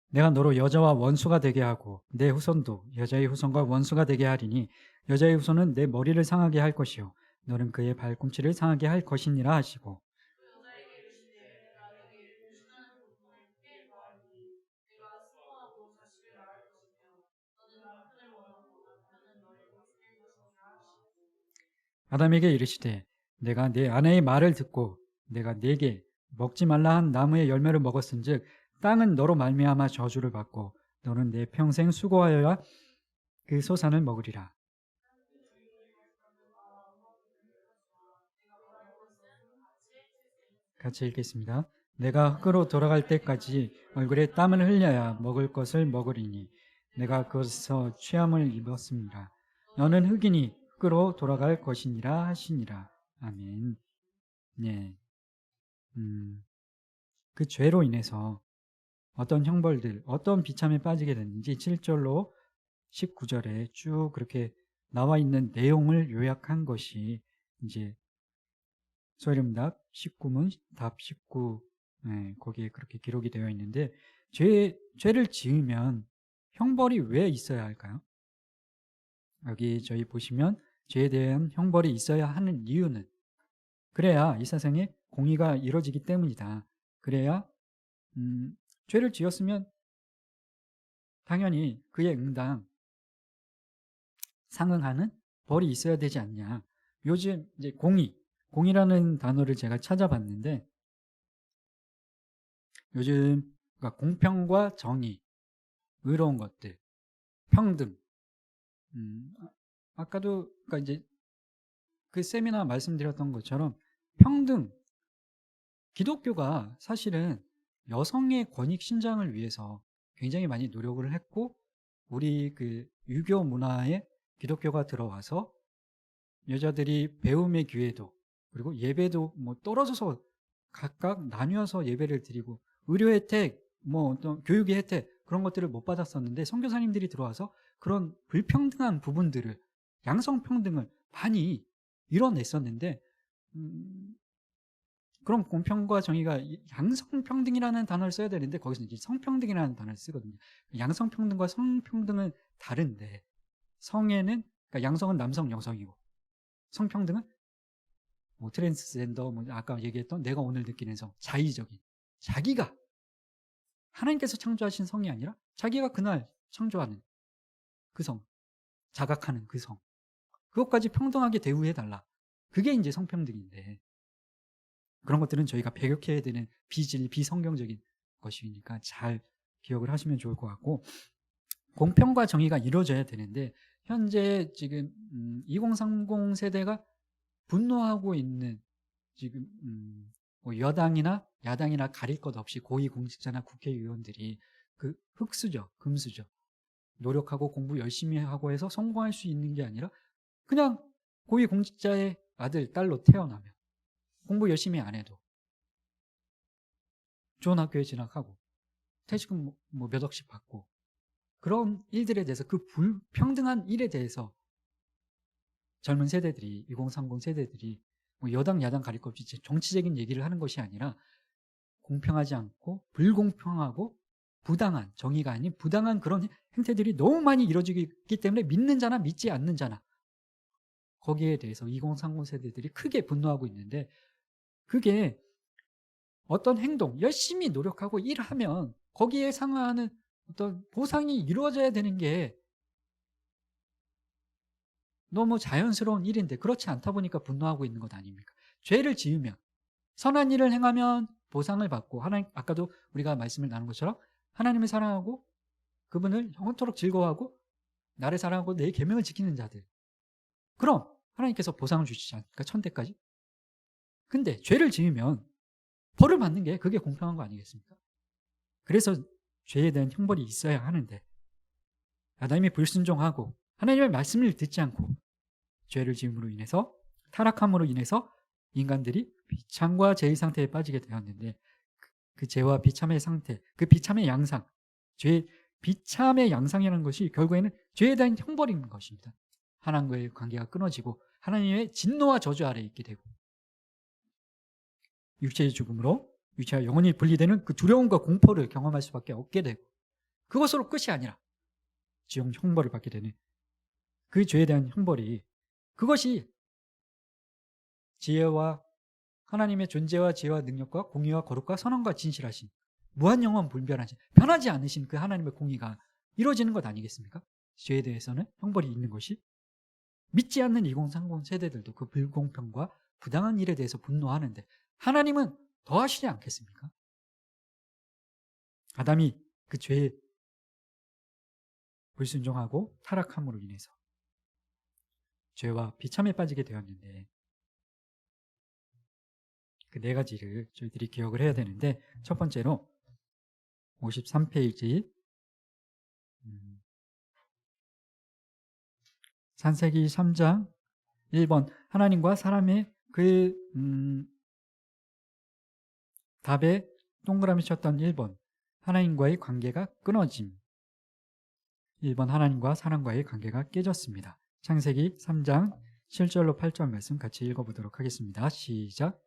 내가 너로 여자와 원수가 되게 하고 내 후손도 여자의 후손과 원수가 되게 하리니 여자의 후손은 내 머리를 상하게 할 것이요 너는 그의 발꿈치를 상하게 할 것이니라 하시고, 아담에게 이르시되 내가 내 아내의 말을 듣고 내가 네게 먹지 말라 한 나무의 열매를 먹었은즉 땅은 너로 말미암아 저주를 받고 너는 내 평생 수고하여야 그 소산을 먹으리라. 같이 읽겠습니다. 내가 흙으로 돌아갈 때까지 얼굴에 땀을 흘려야 먹을 것을 먹으리니 내가 그것에서 취함을 입었습니다. 너는 흙이니 흙으로 돌아갈 것이니라 하시니라. 아멘. 네. 그 죄로 인해서 어떤 형벌들, 어떤 비참에 빠지게 됐는지 7절로 19절에 쭉 그렇게 나와 있는 내용을 요약한 것이 이제 소리음답 19문 답 19, 네, 거기에 그렇게 기록이 되어 있는데, 죄를 지으면 형벌이 왜 있어야 할까요? 여기 저희 보시면 죄에 대한 형벌이 있어야 하는 이유는 그래야 이 세상에 공의가 이루어지기 때문이다. 그래야 죄를 지었으면 당연히 그에 응당 상응하는 벌이 있어야 되지 않냐. 요즘 이제 공의라는 단어를 제가 찾아봤는데, 요즘 그러니까 공평과 정의, 의로운 것들, 평등, 아까도 그러니까 이제 그 세미나 말씀드렸던 것처럼 평등, 기독교가 사실은 여성의 권익 신장을 위해서 굉장히 많이 노력을 했고, 우리 그 유교 문화에 기독교가 들어와서 여자들이 배움의 기회도, 그리고 예배도 뭐 떨어져서 각각 나뉘어서 예배를 드리고, 의료 혜택, 뭐 어떤 교육의 혜택, 그런 것들을 못 받았었는데 선교사님들이 들어와서 그런 불평등한 부분들을, 양성평등을 많이 이뤄냈었는데 그럼 공평과 정의가 양성평등이라는 단어를 써야 되는데 거기서 이제 성평등이라는 단어를 쓰거든요. 양성평등과 성평등은 다른데, 성에는, 그러니까 양성은 남성 여성이고, 성평등은 뭐 트랜스젠더, 뭐 아까 얘기했던 내가 오늘 느끼는 성, 자의적인, 자기가 하나님께서 창조하신 성이 아니라 자기가 그날 창조하는 그 성, 자각하는 그 성, 그것까지 평등하게 대우해달라. 그게 이제 성평등인데, 그런 것들은 저희가 배격해야 되는 비성경적인 것이니까 잘 기억을 하시면 좋을 것 같고, 공평과 정의가 이루어져야 되는데 현재 지금 2030 세대가 분노하고 있는, 지금 뭐 여당이나 야당이나 가릴 것 없이 고위공직자나 국회의원들이 그 흑수저, 금수저, 노력하고 공부 열심히 하고 해서 성공할 수 있는 게 아니라 그냥 고위공직자의 아들, 딸로 태어나면 공부 열심히 안 해도 좋은 학교에 진학하고 퇴직금 뭐 몇 억씩 받고, 그런 일들에 대해서, 그 불평등한 일에 대해서 젊은 세대들이, 2030 세대들이 뭐 여당 야당 가릴 것 없이 정치적인 얘기를 하는 것이 아니라 공평하지 않고 불공평하고 부당한, 정의가 아닌 부당한 그런 행태들이 너무 많이 이루어지기 때문에 믿는 자나 믿지 않는 자나 거기에 대해서 2030 세대들이 크게 분노하고 있는데, 그게 어떤 행동, 열심히 노력하고 일하면 거기에 상응하는 어떤 보상이 이루어져야 되는 게 너무 자연스러운 일인데 그렇지 않다 보니까 분노하고 있는 것 아닙니까? 죄를 지으면, 선한 일을 행하면 보상을 받고, 하나님, 아까도 우리가 말씀을 나눈 것처럼 하나님을 사랑하고 그분을 영원토록 즐거워하고 나를 사랑하고 내 계명을 지키는 자들, 그럼 하나님께서 보상을 주시지 않습니까? 천대까지. 근데 죄를 지으면 벌을 받는 게 그게 공평한 거 아니겠습니까? 그래서 죄에 대한 형벌이 있어야 하는데, 아담이 불순종하고 하나님의 말씀을 듣지 않고 죄를 지음으로 인해서, 타락함으로 인해서 인간들이 비참과 죄의 상태에 빠지게 되었는데, 그 죄와 비참의 상태, 그 비참의 양상, 비참의 양상이라는 것이 결국에는 죄에 대한 형벌인 것입니다. 하나님과의 관계가 끊어지고 하나님의 진노와 저주 아래에 있게 되고, 육체의 죽음으로 육체가 영원히 분리되는 그 두려움과 공포를 경험할 수밖에 없게 되고, 그것으로 끝이 아니라 지옥 형벌을 받게 되는 그 죄에 대한 형벌이, 그것이 지혜와 하나님의 존재와 지혜와 능력과 공의와 거룩과 선함과 진실하신, 무한 영원 불변하신, 변하지 않으신 그 하나님의 공의가 이루어지는 것 아니겠습니까? 죄에 대해서는 형벌이 있는 것이, 믿지 않는 2030 세대들도 그 불공평과 부당한 일에 대해서 분노하는데 하나님은 더 하시지 않겠습니까? 아담이 그 죄에 불순종하고 타락함으로 인해서 죄와 비참에 빠지게 되었는데, 그 네 가지를 저희들이 기억을 해야 되는데, 첫 번째로 53페이지 창세기 3장 1번, 하나님과 사람의 그 답에 동그라미 쳤던 1번, 하나님과의 관계가 끊어짐. 1번, 하나님과 사람과의 관계가 깨졌습니다. 창세기 3장 7절로 8절 말씀 같이 읽어보도록 하겠습니다. 시작.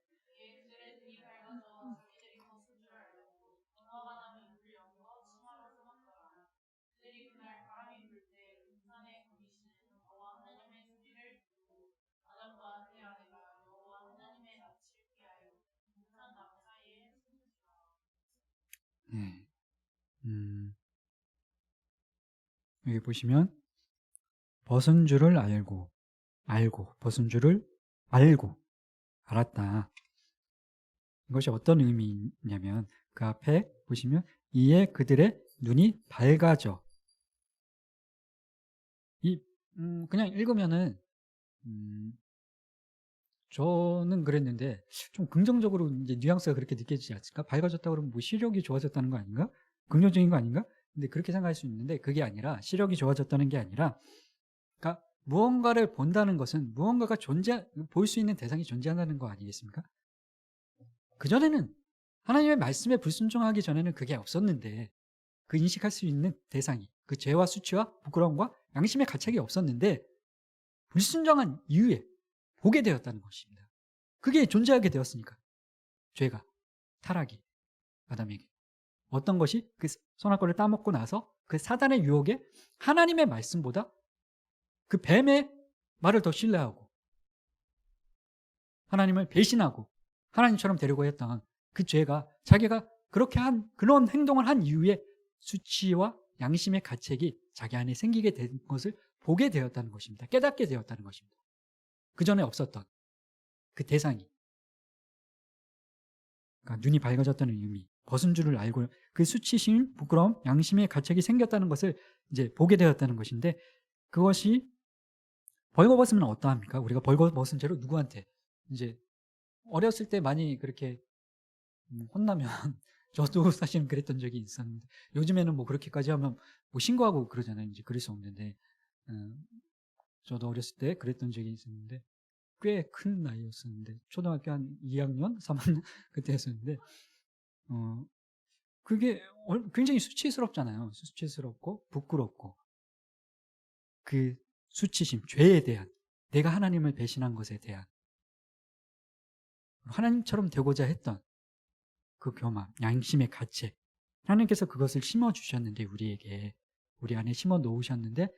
네. 여기 보시면 벗은 줄을 알고 벗은 줄을 알았다. 이것이 어떤 의미냐면, 그 앞에 보시면 이에 그들의 눈이 밝아져. 그냥 읽으면은 저는 그랬는데 좀 긍정적으로 이제 뉘앙스가 그렇게 느껴지지 않을까? 밝아졌다 그러면 뭐 시력이 좋아졌다는 거 아닌가? 긍정적인 거 아닌가? 근데 그렇게 생각할 수 있는데, 그게 아니라, 시력이 좋아졌다는 게 아니라, 그러니까 무언가를 본다는 것은 무언가가 볼 수 있는 대상이 존재한다는 거 아니겠습니까? 그전에는, 하나님의 말씀에 불순종하기 전에는 그게 없었는데, 그 인식할 수 있는 대상이 그 죄와 수치와 부끄러움과 양심의 가책이 없었는데 불순종한 이후에 보게 되었다는 것입니다. 그게 존재하게 되었으니까. 죄가, 타락이 아담에게. 어떤 것이 그 선악과를 따먹고 나서 그 사단의 유혹에 하나님의 말씀보다 그 뱀의 말을 더 신뢰하고 하나님을 배신하고 하나님처럼 되려고 했던 그 죄가 자기가 그렇게 한 그런 행동을 한 이후에 수치와 양심의 가책이 자기 안에 생기게 된 것을 보게 되었다는 것입니다. 깨닫게 되었다는 것입니다. 그 전에 없었던 그 대상이, 그러니까 눈이 밝아졌다는 의미, 벗은 줄을 알고 그 수치심, 부끄러움, 양심의 가책이 생겼다는 것을 이제 보게 되었다는 것인데, 그것이 벌거벗으면 어떠합니까? 우리가 벌거벗은 채로 누구한테 이제 어렸을 때 많이 그렇게 혼나면 저도 사실은 그랬던 적이 있었는데, 요즘에는 뭐 그렇게까지 하면 뭐 신고하고 그러잖아요. 이제 그럴 수 없는데, 저도 어렸을 때 그랬던 적이 있었는데, 꽤 큰 나이였었는데, 초등학교 한 2학년, 3학년 그때였었는데, 그게 굉장히 수치스럽잖아요. 수치스럽고 부끄럽고, 그 수치심, 죄에 대한, 내가 하나님을 배신한 것에 대한, 하나님처럼 되고자 했던 그 교만, 양심의 가책, 하나님께서 그것을 심어주셨는데, 우리에게, 우리 안에 심어 놓으셨는데,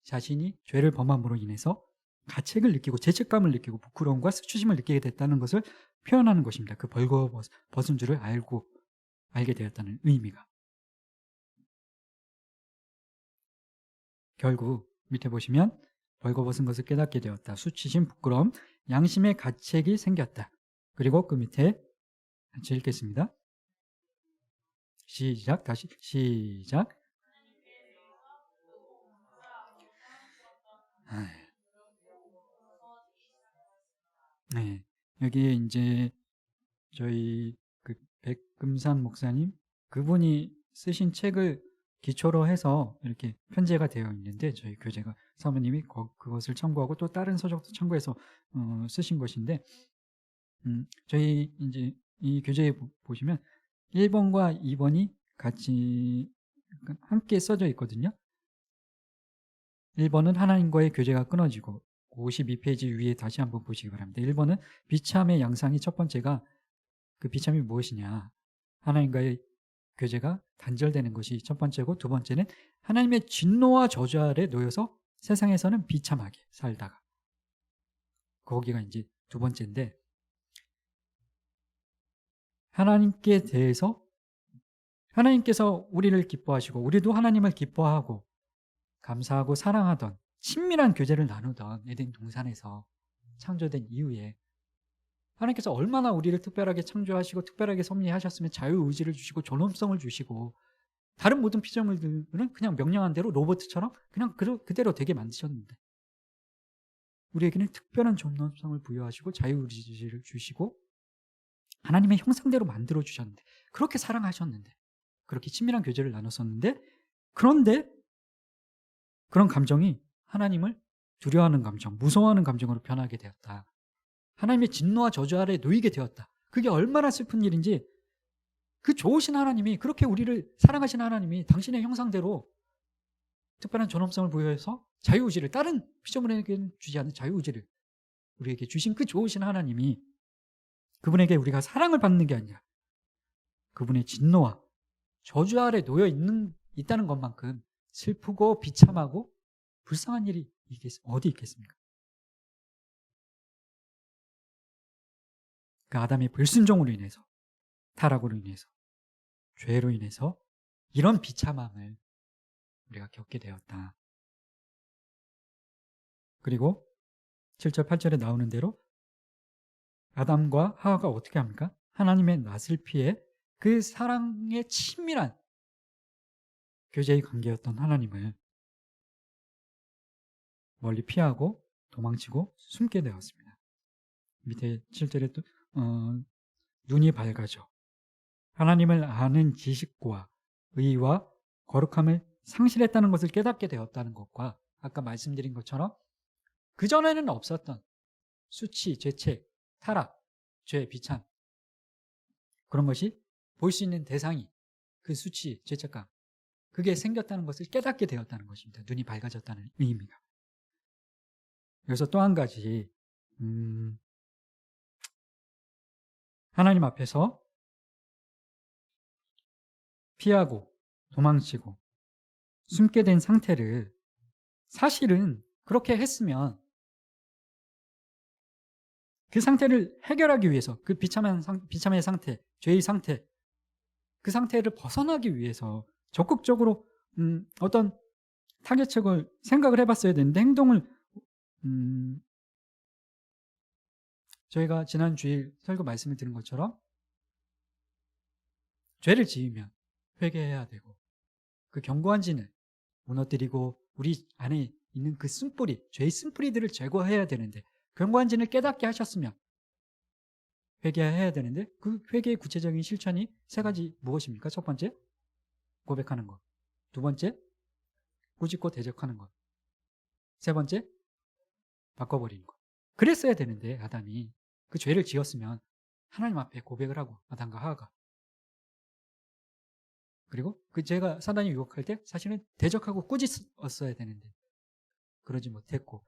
자신이 죄를 범함으로 인해서 가책을 느끼고 죄책감을 느끼고 부끄러움과 수치심을 느끼게 됐다는 것을 표현하는 것입니다. 그 벌거벗은 줄을 알게 되었다는 의미가. 결국 밑에 보시면 벌거벗은 것을 깨닫게 되었다. 수치심, 부끄러움, 양심의 가책이 생겼다. 그리고 그 밑에 같이 읽겠습니다. 시작, 다시 시작. 네, 여기에 이제 저희 그 백금산 목사님 그분이 쓰신 책을 기초로 해서 이렇게 편제가 되어 있는데, 저희 교재가 사모님이 그것을 참고하고 또 다른 서적도 참고해서 쓰신 것인데, 저희 이제 이 교재에 보시면 1번과 2번이 같이 함께 써져 있거든요. 1번은 하나님과의 교제가 끊어지고, 52페이지 위에 다시 한번 보시기 바랍니다. 1번은 비참의 양상이, 첫 번째가 그 비참이 무엇이냐, 하나님과의 교제가 단절되는 것이 첫 번째고, 두 번째는 하나님의 진노와 저주 아래 놓여서 세상에서는 비참하게 살다가, 거기가 이제 두 번째인데, 하나님께 대해서 하나님께서 우리를 기뻐하시고 우리도 하나님을 기뻐하고 감사하고 사랑하던 친밀한 교제를 나누던 에덴 동산에서 창조된 이후에 하나님께서 얼마나 우리를 특별하게 창조하시고 특별하게 섭리하셨으면 자유의지를 주시고 존엄성을 주시고, 다른 모든 피조물들은 그냥 명령한 대로 로봇처럼 그냥 그대로 되게 만드셨는데, 우리에게는 특별한 존엄성을 부여하시고 자유의지를 주시고 하나님의 형상대로 만들어 주셨는데, 그렇게 사랑하셨는데, 그렇게 친밀한 교제를 나눴었는데, 그런데 그런 감정이 하나님을 두려워하는 감정, 무서워하는 감정으로 변하게 되었다. 하나님의 진노와 저주 아래 놓이게 되었다. 그게 얼마나 슬픈 일인지, 그 좋으신 하나님이, 그렇게 우리를 사랑하신 하나님이 당신의 형상대로 특별한 존엄성을 부여해서 자유의지를, 다른 피조물에게는 주지 않는 자유의지를 우리에게 주신 그 좋으신 하나님이, 그분에게 우리가 사랑을 받는 게 아니라 그분의 진노와 저주 아래 놓여 있다는 것만큼 슬프고 비참하고 불쌍한 일이 어디 있겠습니까? 그 아담의 불순종으로 인해서, 타락으로 인해서, 죄로 인해서 이런 비참함을 우리가 겪게 되었다. 그리고 7절 8절에 나오는 대로 아담과 하와가 어떻게 합니까? 하나님의 낯을 피해 그 사랑의 친밀한 교제의 관계였던 하나님을 멀리 피하고 도망치고 숨게 되었습니다. 밑에 7절에 또 눈이 밝아져 하나님을 아는 지식과 의와 거룩함을 상실했다는 것을 깨닫게 되었다는 것과, 아까 말씀드린 것처럼 그전에는 없었던 수치, 죄책, 타락, 죄, 비참, 그런 것이 볼 수 있는 대상이 그 수치, 죄책감, 그게 생겼다는 것을 깨닫게 되었다는 것입니다. 눈이 밝아졌다는 의미가. 그래서 또 한 가지 하나님 앞에서 피하고 도망치고 숨게 된 상태를 사실은 그렇게 했으면 그 상태를 해결하기 위해서 그 비참의 상태, 죄의 상태, 그 상태를 벗어나기 위해서 적극적으로 어떤 타개책을 생각을 해봤어야 되는데 행동을 저희가 지난 주일 설교 말씀을 드린 것처럼 죄를 지으면 회개해야 되고 그 견고한 진을 무너뜨리고 우리 안에 있는 그 쓴뿌리, 죄의 쓴뿌리들을 제거해야 되는데 견고한 진을 깨닫게 하셨으면 회개해야 되는데 그 회개의 구체적인 실천이 세 가지 무엇입니까? 첫 번째, 고백하는 것. 두 번째, 꾸짖고 대적하는 것. 세 번째, 바꿔버리는 것. 그랬어야 되는데 아담이 그 죄를 지었으면 하나님 앞에 고백을 하고 아담과 하와가 그리고 그 죄가 사단이 유혹할 때 사실은 대적하고 꾸짖었어야 되는데 그러지 못했고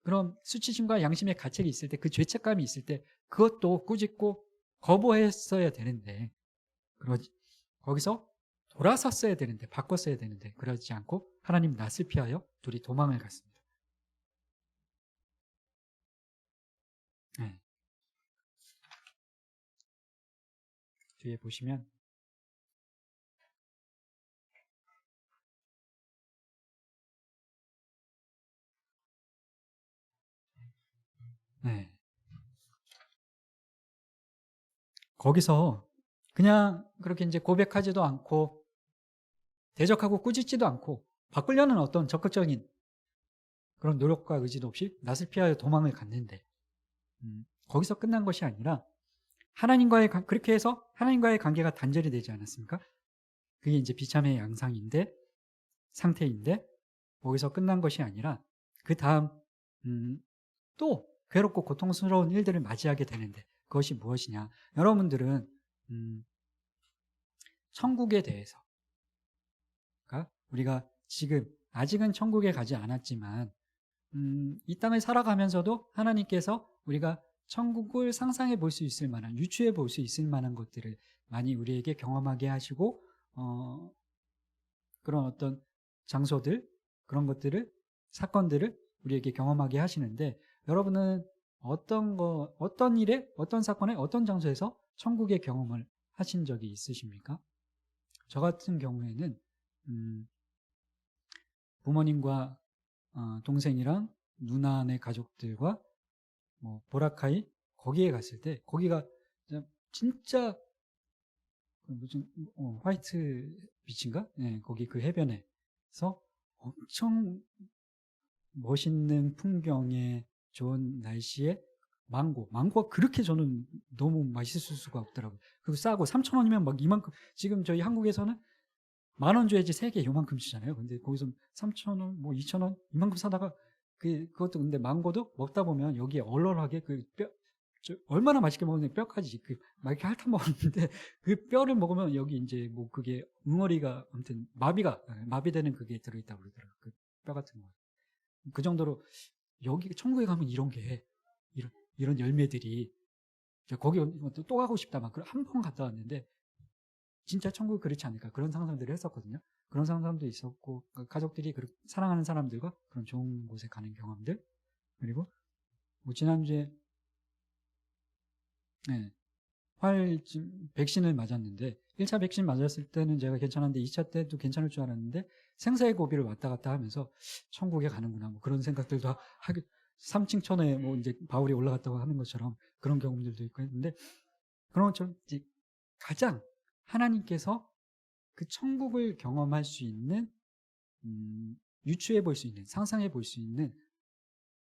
그럼 수치심과 양심의 가책이 있을 때 그 죄책감이 있을 때 그것도 꾸짖고 거부했어야 되는데 거기서 돌아섰어야 되는데 바꿨어야 되는데 그러지 않고 하나님 낯을 피하여 둘이 도망을 갔습니다. 네. 뒤에 보시면 네. 거기서 그냥 그렇게 이제 고백하지도 않고 대적하고 꾸짖지도 않고 바꾸려는 어떤 적극적인 그런 노력과 의지도 없이 낯을 피하여 도망을 갔는데 거기서 끝난 것이 아니라 그렇게 해서 하나님과의 관계가 단절이 되지 않았습니까? 그게 이제 비참의 상태인데 거기서 끝난 것이 아니라 그 다음 또 괴롭고 고통스러운 일들을 맞이하게 되는데 그것이 무엇이냐? 여러분들은 천국에 대해서 그러니까 우리가 지금 아직은 천국에 가지 않았지만 이 땅을 살아가면서도 하나님께서 우리가 천국을 상상해 볼 수 있을 만한 유추해 볼 수 있을 만한 것들을 많이 우리에게 경험하게 하시고 그런 어떤 장소들 그런 것들을 사건들을 우리에게 경험하게 하시는데 여러분은 어떤 일에 어떤 사건에 어떤 장소에서 천국의 경험을 하신 적이 있으십니까? 저 같은 경우에는 부모님과 동생이랑 누나네 가족들과 뭐 보라카이 거기에 갔을 때 거기가 진짜 무슨 화이트 비치인가? 네, 거기 그 해변에서 엄청 멋있는 풍경에 좋은 날씨에 망고가 그렇게 저는 너무 맛있을 수가 없더라고요. 그리고 싸고 3,000원이면 막 이만큼 지금 저희 한국에서는 10,000원 줘야지 3개 요만큼 주잖아요. 근데 거기서 3,000원, 뭐 2,000원 이만큼 사다가 그것도 근데 망고도 먹다 보면 여기에 얼얼하게 얼마나 맛있게 먹는데 뼈까지 막 이렇게 핥아 먹었는데 그 뼈를 먹으면 여기 이제 뭐 그게 응어리가 아무튼 마비되는 그게 들어있다고 그러더라고요. 그 뼈 같은 거. 그 정도로 여기 천국에 가면 이런 열매들이 거기 또 가고 싶다 막 한 번 갔다 왔는데 진짜 천국이 그렇지 않을까 그런 상상들을 했었거든요. 그런 상상도 있었고 가족들이 사랑하는 사람들과 그런 좋은 곳에 가는 경험들 그리고 뭐 지난주에 백신을 맞았는데 1차 백신 맞았을 때는 제가 괜찮았는데 2차 때도 괜찮을 줄 알았는데 생사의 고비를 왔다 갔다 하면서 천국에 가는구나 뭐 그런 생각들도 하게 3층 천에 뭐 이제 바울이 올라갔다고 하는 것처럼 그런 경험들도 있고 했는데 그런 것처럼 이제 가장 하나님께서 그 천국을 경험할 수 있는 유추해 볼 수 있는 상상해 볼 수 있는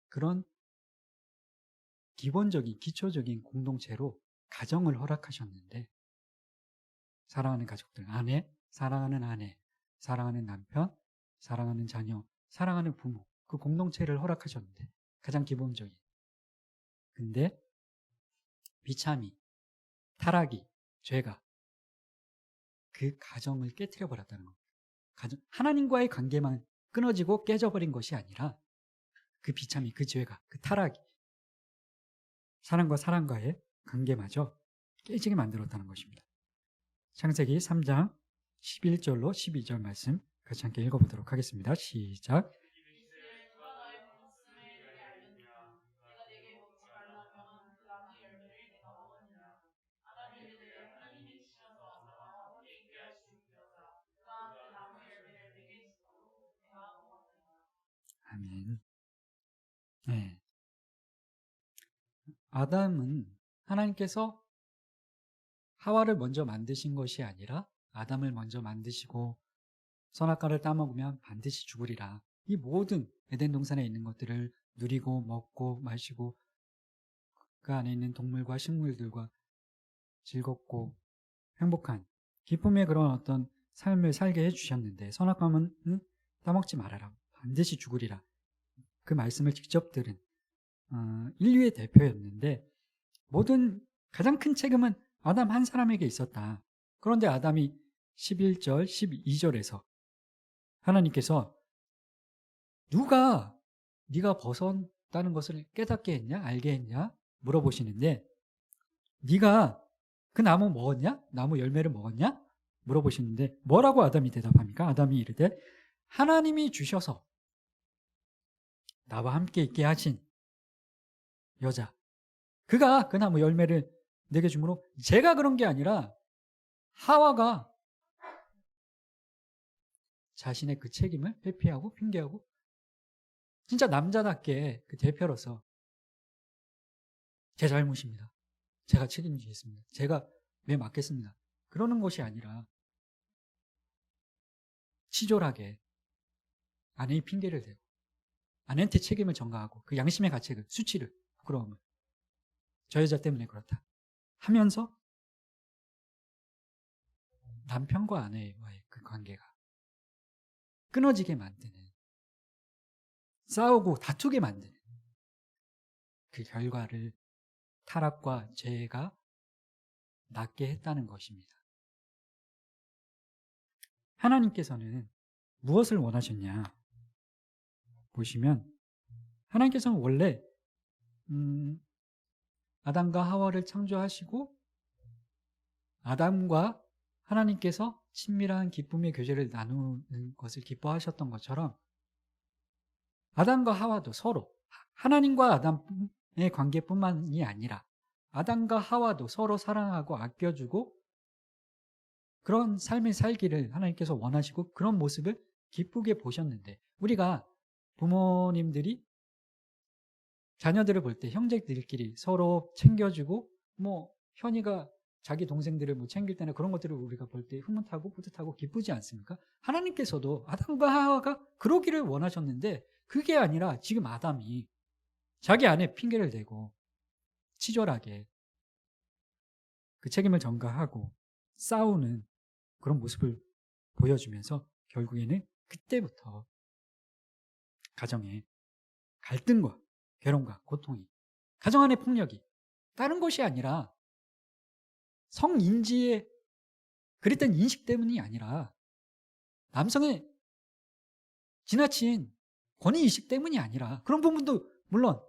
그런 기본적인 기초적인 공동체로 가정을 허락하셨는데 사랑하는 가족들 사랑하는 아내, 사랑하는 남편, 사랑하는 자녀, 사랑하는 부모 그 공동체를 허락하셨는데 가장 기본적인 근데 비참이 타락이 죄가 그 가정을 깨트려 버렸다는 겁니다. 하나님과의 관계만 끊어지고 깨져버린 것이 아니라 그 비참이, 그 죄가, 그 타락이 사람과의 관계마저 깨지게 만들었다는 것입니다. 창세기 3장 11절로 12절 말씀 같이 함께 읽어보도록 하겠습니다. 시작. 아멘. 네. 아담은 하나님께서 하와를 먼저 만드신 것이 아니라 아담을 먼저 만드시고 선악과를 따먹으면 반드시 죽으리라. 이 모든 에덴 동산에 있는 것들을 누리고 먹고 마시고 그 안에 있는 동물과 식물들과 즐겁고 행복한 기쁨의 그런 어떤 삶을 살게 해주셨는데 선악과는 따먹지 말아라. 반드시 죽으리라. 그 말씀을 직접 들은 인류의 대표였는데 모든 가장 큰 책임은 아담 한 사람에게 있었다. 그런데 아담이 11절, 12절에서 하나님께서 누가 네가 벗었다는 것을 깨닫게 했냐? 알게 했냐? 물어보시는데 네가 그 나무 먹었냐? 나무 열매를 먹었냐? 물어보시는데 뭐라고 아담이 대답합니까? 아담이 이르되 하나님이 주셔서 나와 함께 있게 하신 여자 그가 그 나무 열매를 내게 주므로 제가 그런 게 아니라 하와가 자신의 그 책임을 회피하고 핑계하고 진짜 남자답게 그 대표로서 제 잘못입니다. 제가 책임지겠습니다. 제가 매 맡겠습니다. 그러는 것이 아니라 치졸하게 아내의 핑계를 대고 아내한테 책임을 전가하고 그 양심의 가책을, 수치를, 부끄러움을 저 여자 때문에 그렇다 하면서 남편과 아내와의 그 관계가 끊어지게 만드는 싸우고 다투게 만드는 그 결과를 타락과 죄가 낳게 했다는 것입니다. 하나님께서는 무엇을 원하셨냐? 보시면 하나님께서는 원래 아담과 하와를 창조하시고 아담과 하나님께서 친밀한 기쁨의 교제를 나누는 것을 기뻐하셨던 것처럼 아담과 하와도 서로 하나님과 아담의 관계뿐만이 아니라 아담과 하와도 서로 사랑하고 아껴주고 그런 삶을 살기를 하나님께서 원하시고 그런 모습을 기쁘게 보셨는데 우리가 부모님들이 자녀들을 볼 때 형제들끼리 서로 챙겨주고 뭐 현이가 자기 동생들을 뭐 챙길 때나 그런 것들을 우리가 볼 때 흐뭇하고 뿌듯하고 기쁘지 않습니까? 하나님께서도 아담과 하와가 그러기를 원하셨는데 그게 아니라 지금 아담이 자기 아내 핑계를 대고 치졸하게 그 책임을 전가하고 싸우는 그런 모습을 보여주면서 결국에는 그때부터 가정에 갈등과 괴로움과 고통이 가정 안의 폭력이 다른 것이 아니라 성인지의 그랬던 인식 때문이 아니라 남성의 지나친 권위의식 때문이 아니라 그런 부분도 물론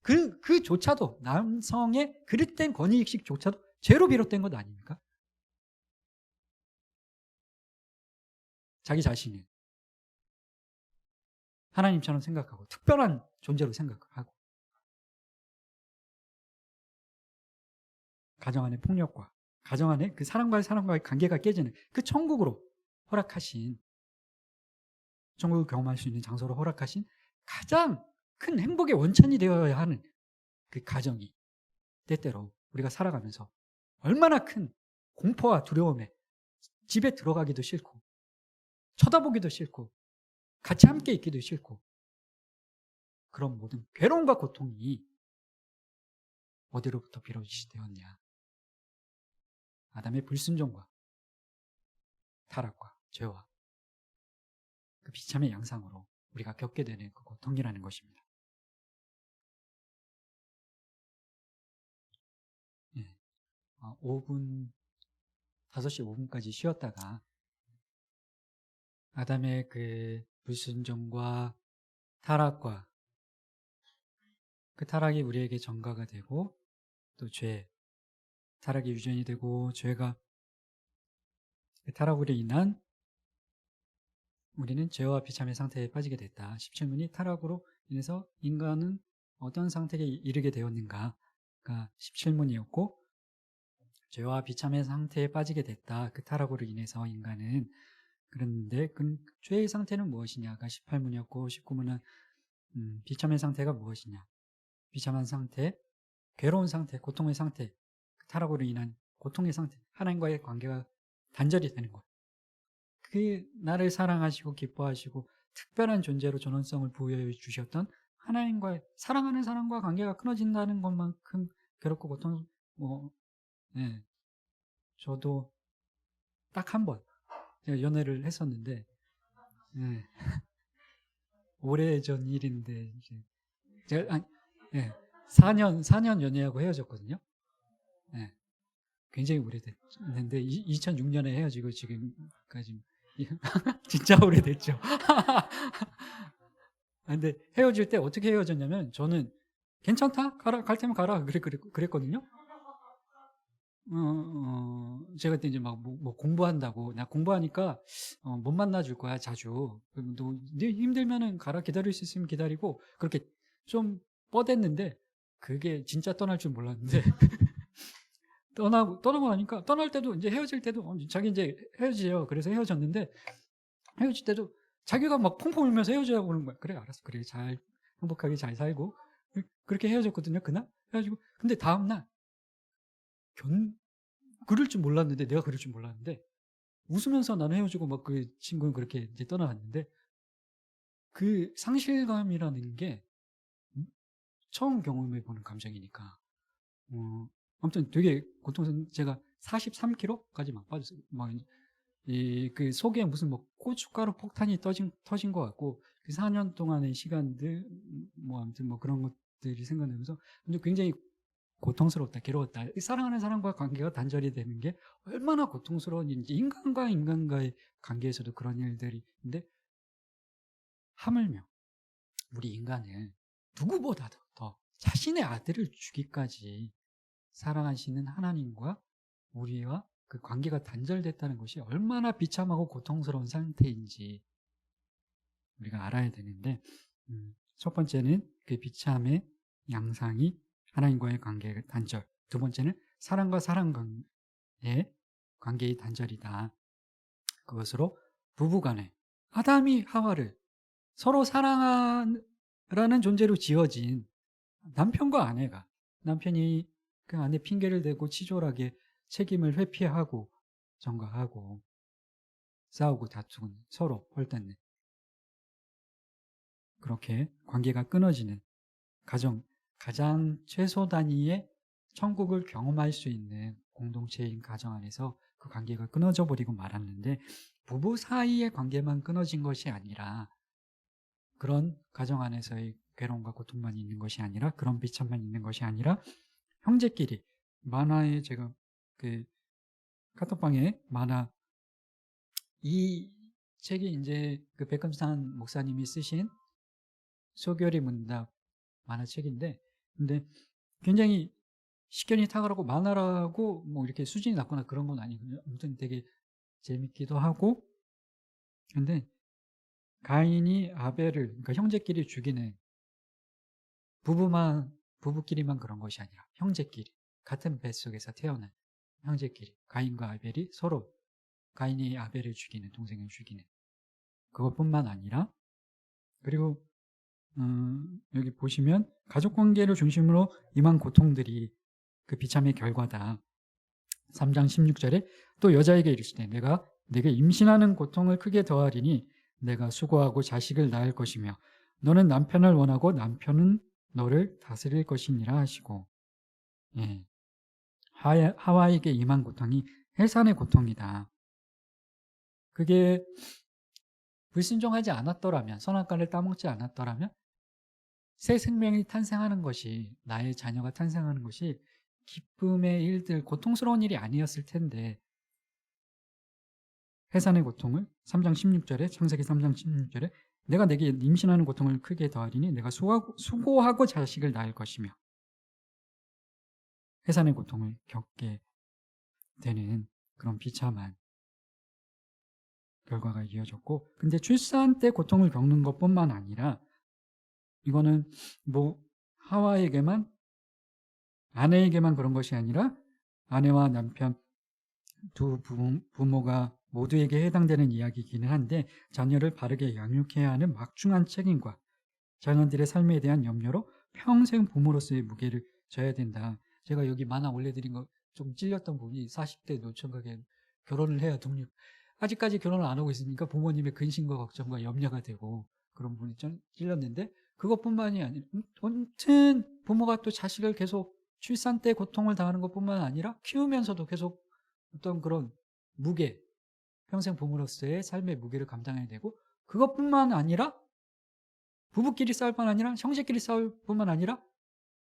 그조차도 남성의 그릇된 권위의식조차도 죄로 비롯된 것 아닙니까? 자기 자신을 하나님처럼 생각하고 특별한 존재로 생각하고 가정 안의 폭력과 가정 안에 그 사람과의 관계가 깨지는 그 천국으로 허락하신 천국을 경험할 수 있는 장소로 허락하신 가장 큰 행복의 원천이 되어야 하는 그 가정이 때때로 우리가 살아가면서 얼마나 큰 공포와 두려움에 집에 들어가기도 싫고 쳐다보기도 싫고 같이 함께 있기도 싫고 그런 모든 괴로움과 고통이 어디로부터 비롯되었냐? 아담의 불순종과 타락과 죄와 그 비참의 양상으로 우리가 겪게 되는 그 고통이라는 것입니다. 5분, 5시 5분까지 쉬었다가 아담의 그 불순종과 타락과 그 타락이 우리에게 전가가 되고 또 죄, 타락이 유전이 되고 죄가 그 타락으로 인한 우리는 죄와 비참의 상태에 빠지게 됐다. 17문이 타락으로 인해서 인간은 어떤 상태에 이르게 되었는가가 17문이었고 죄와 비참의 상태에 빠지게 됐다. 그 타락으로 인해서 인간은 그런데 그 죄의 상태는 무엇이냐가 18문이었고 19문은 비참의 상태가 무엇이냐. 비참한 상태, 괴로운 상태, 고통의 상태, 그 타락으로 인한 고통의 상태, 하나님과의 관계가 단절이 되는 거예요. 그 나를 사랑하시고 기뻐하시고 특별한 존재로 존엄성을 부여해 주셨던 하나님과의 사랑하는 사람과 관계가 끊어진다는 것만큼 괴롭고 고통 네, 저도 딱 한 번 제가 연애를 했었는데 네, 오래전 일인데 이제 제가 4년 연애하고 헤어졌거든요. 네, 굉장히 오래됐는데 2006년에 헤어지고 지금까지 진짜 오래됐죠. 근데 헤어질 때 어떻게 헤어졌냐면 저는 괜찮다 갈 테면 가라 그랬거든요. 제가 그때 이제 뭐 공부한다고 나 공부하니까 못 만나줄 거야 자주. 그럼 너 힘들면은 가라 기다릴 수 있으면 기다리고 그렇게 좀 뻗었는데 그게 진짜 떠날 줄 몰랐는데 떠나고 나니까 떠날 때도 이제 헤어질 때도 자기 이제 헤어지요. 그래서 헤어졌는데 헤어질 때도 자기가 막 펑펑 울면서 헤어지라고 그러는 거야. 그래 알았어. 그래 잘 행복하게 잘 살고 그렇게 헤어졌거든요. 그날 헤어지고 근데 다음날 그럴 줄 몰랐는데 내가 그럴 줄 몰랐는데 웃으면서 나는 헤어지고 막 그 친구는 그렇게 이제 떠나갔는데 그 상실감이라는 게 처음 경험해 보는 감정이니까 아무튼 되게 고통스러운 제가 43kg까지 막 빠졌어요. 막 그 속에 무슨 뭐 고춧가루 폭탄이 터진 것 같고 그 4년 동안의 시간들 뭐 아무튼 뭐 그런 것들이 생각나면서 근데 굉장히 고통스럽다, 괴로웠다. 사랑하는 사람과 관계가 단절이 되는 게 얼마나 고통스러운 일인지 인간과 인간과의 관계에서도 그런 일들이 있는데 하물며 우리 인간을 누구보다도 더 자신의 아들을 주기까지 사랑하시는 하나님과 우리와 그 관계가 단절됐다는 것이 얼마나 비참하고 고통스러운 상태인지 우리가 알아야 되는데 첫 번째는 그 비참의 양상이 하나님과의 관계의 단절. 두 번째는 사랑과 사랑 관계의 관계의 단절이다. 그것으로 부부간에 아담이 하와를 서로 사랑하라는 존재로 지어진 남편과 아내가 남편이 그 아내 핑계를 대고 치졸하게 책임을 회피하고 전가하고 싸우고 다투고 서로 헐뜯는 그렇게 관계가 끊어지는 가장 최소 단위의 천국을 경험할 수 있는 공동체인 가정 안에서 그 관계가 끊어져 버리고 말았는데 부부 사이의 관계만 끊어진 것이 아니라 그런 가정 안에서의 괴로움과 고통만 있는 것이 아니라 그런 비참만 있는 것이 아니라 형제끼리 만화에 제가 그 카톡방에 만화 이 책이 이제 그 백금산 목사님이 쓰신 소결의 문답 만화책인데 근데 굉장히 식견이 탁월하고 만화라고 뭐 이렇게 수준이 낮거나 그런 건 아니거든요. 아무튼 되게 재밌기도 하고 근데 가인이 아벨을 그러니까 형제끼리 죽이는 부부끼리만 그런 것이 아니라 형제끼리 같은 뱃속에서 태어난 형제끼리 가인과 아벨이 서로 가인이 아벨을 죽이는 동생을 죽이는 그것뿐만 아니라 그리고 여기 보시면 가족관계를 중심으로 임한 고통들이 그 비참의 결과다. 3장 16절에 또 여자에게 이르시되 내가 네게 임신하는 고통을 크게 더하리니 내가 수고하고 자식을 낳을 것이며 너는 남편을 원하고 남편은 너를 다스릴 것이니라 하시고 예. 하와에게 임한 고통이 해산의 고통이다. 그게 불순종하지 않았더라면 선악과를 따먹지 않았더라면 새 생명이 탄생하는 것이 나의 자녀가 탄생하는 것이 기쁨의 일들 고통스러운 일이 아니었을 텐데 해산의 고통을 3장 16절에 창세기 3장 16절에 내가 내게 임신하는 고통을 크게 더하리니 내가 수고하고 자식을 낳을 것이며 해산의 고통을 겪게 되는 그런 비참한 결과가 이어졌고, 근데 출산 때 고통을 겪는 것뿐만 아니라 이거는 뭐 하와에게만, 아내에게만 그런 것이 아니라 아내와 남편 두 부모가 모두에게 해당되는 이야기이기는 한데, 자녀를 바르게 양육해야 하는 막중한 책임과 자녀들의 삶에 대한 염려로 평생 부모로서의 무게를 져야 된다. 제가 여기 만화 올려드린 거 좀 찔렸던 부분이 40대 노총각에 결혼을 해야 독립. 아직까지 결혼을 안 하고 있으니까 부모님의 근심과 걱정과 염려가 되고 그런 부분이 좀 찔렸는데, 그것뿐만이 아니라 아무튼 부모가 또 자식을 계속 출산 때 고통을 당하는 것뿐만 아니라 키우면서도 계속 어떤 그런 무게, 평생 부모로서의 삶의 무게를 감당해야 되고, 그것뿐만 아니라 부부끼리 싸울 뿐 아니라 형제끼리 싸울 뿐만 아니라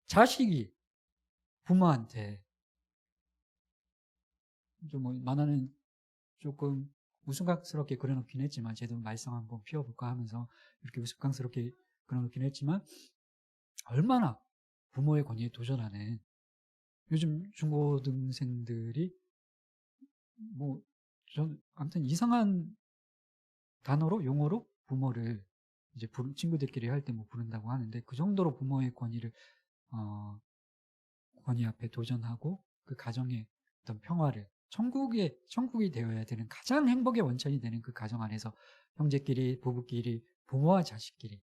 자식이 부모한테 좀 뭐 만화는 조금 우스꽝스럽게 그려놓긴 했지만, 제도 말썽 한번 피워볼까 하면서 이렇게 우스꽝스럽게 그려놓긴 했지만, 얼마나 부모의 권위에 도전하는 요즘 중고등생들이 뭐 전 아무튼 이상한 단어로 용어로 부모를 이제 친구들끼리 할 때 뭐 부른다고 하는데, 그 정도로 부모의 권위를 권위 앞에 도전하고 그 가정의 어떤 평화를, 천국이 되어야 되는 가장 행복의 원천이 되는 그 가정 안에서 형제끼리, 부부끼리, 부모와 자식끼리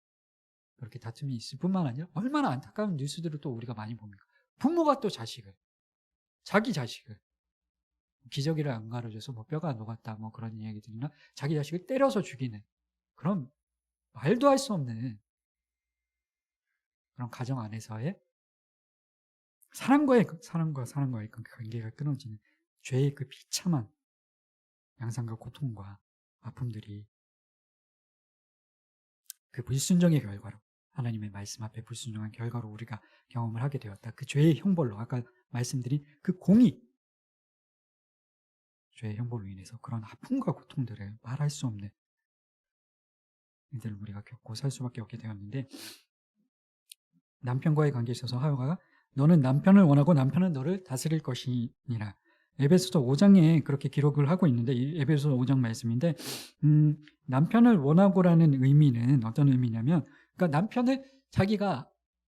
그렇게 다툼이 있을 뿐만 아니라 얼마나 안타까운 뉴스들을 또 우리가 많이 봅니까? 부모가 또 자기 자식을 기저귀를 안 갈아줘서 뭐 뼈가 녹았다 뭐 그런 이야기들이나 자기 자식을 때려서 죽이는 그런 말도 할 수 없는 그런 가정 안에서의 사랑과의 관계가 끊어지는 죄의 그 비참한 양상과 고통과 아픔들이 그 불순종의 결과로, 하나님의 말씀 앞에 불순종한 결과로 우리가 경험을 하게 되었다. 그 죄의 형벌로, 아까 말씀드린 그 죄의 형벌로 인해서 그런 아픔과 고통들을 말할 수 없는 일들을 우리가 겪고 살 수밖에 없게 되었는데, 남편과의 관계에 있어서 하와가 너는 남편을 원하고 남편은 너를 다스릴 것이니라. 에베소서 5장에 그렇게 기록을 하고 있는데, 이 에베소서 5장 말씀인데, 남편을 원하고라는 의미는 어떤 의미냐면, 그러니까 남편을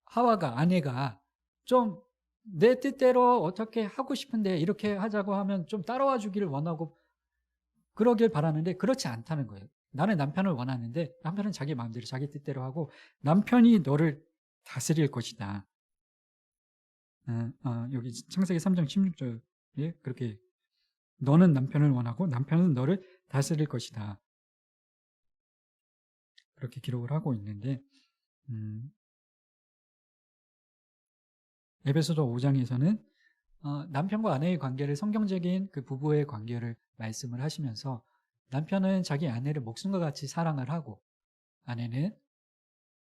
하와가, 아내가 좀 내 뜻대로 어떻게 하고 싶은데 이렇게 하자고 하면 좀 따라와 주기를 원하고 그러길 바라는데, 그렇지 않다는 거예요. 나는 남편을 원하는데 남편은 자기 마음대로 자기 뜻대로 하고 남편이 너를 다스릴 것이다. 여기 창세기 3장 16절에 그렇게 너는 남편을 원하고 남편은 너를 다스릴 것이다. 그렇게 기록을 하고 있는데, 에베소서 5장에서는 남편과 아내의 관계를, 성경적인 그 부부의 관계를 말씀을 하시면서 남편은 자기 아내를 목숨과 같이 사랑을 하고 아내는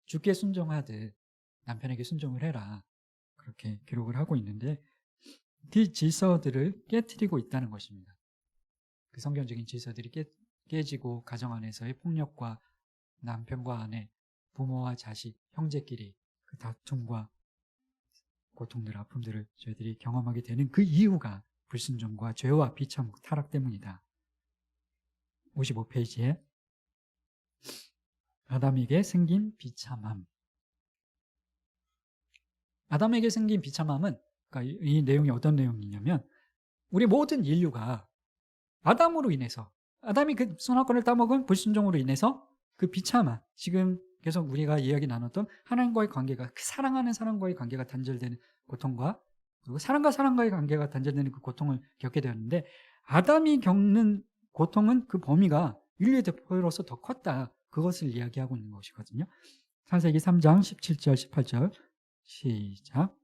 주께 순종하듯 남편에게 순종을 해라. 그렇게 기록을 하고 있는데, 그 질서들을 깨트리고 있다는 것입니다. 그 성경적인 질서들이 깨지고 가정 안에서의 폭력과 남편과 아내, 부모와 자식, 형제끼리 그 다툼과 고통들, 아픔들을 저희들이 경험하게 되는 그 이유가 불순종과 죄와 비참, 타락 때문이다. 55페이지에 아담에게 생긴 비참함. 아담에게 생긴 비참함은, 그러니까 이 내용이 어떤 내용이냐면, 우리 모든 인류가 아담으로 인해서, 아담이 그 선악과를 따먹은 불순종으로 인해서 그 비참한, 지금 계속 우리가 이야기 나눴던 하나님과의 관계가, 그 사랑하는 사람과의 관계가 단절되는 고통과, 그리고 사람과의 관계가 단절되는 그 고통을 겪게 되었는데, 아담이 겪는 고통은 그 범위가 인류의 대표로서 더 컸다. 그것을 이야기하고 있는 것이거든요. 창세기 3장 17절 18절 시작.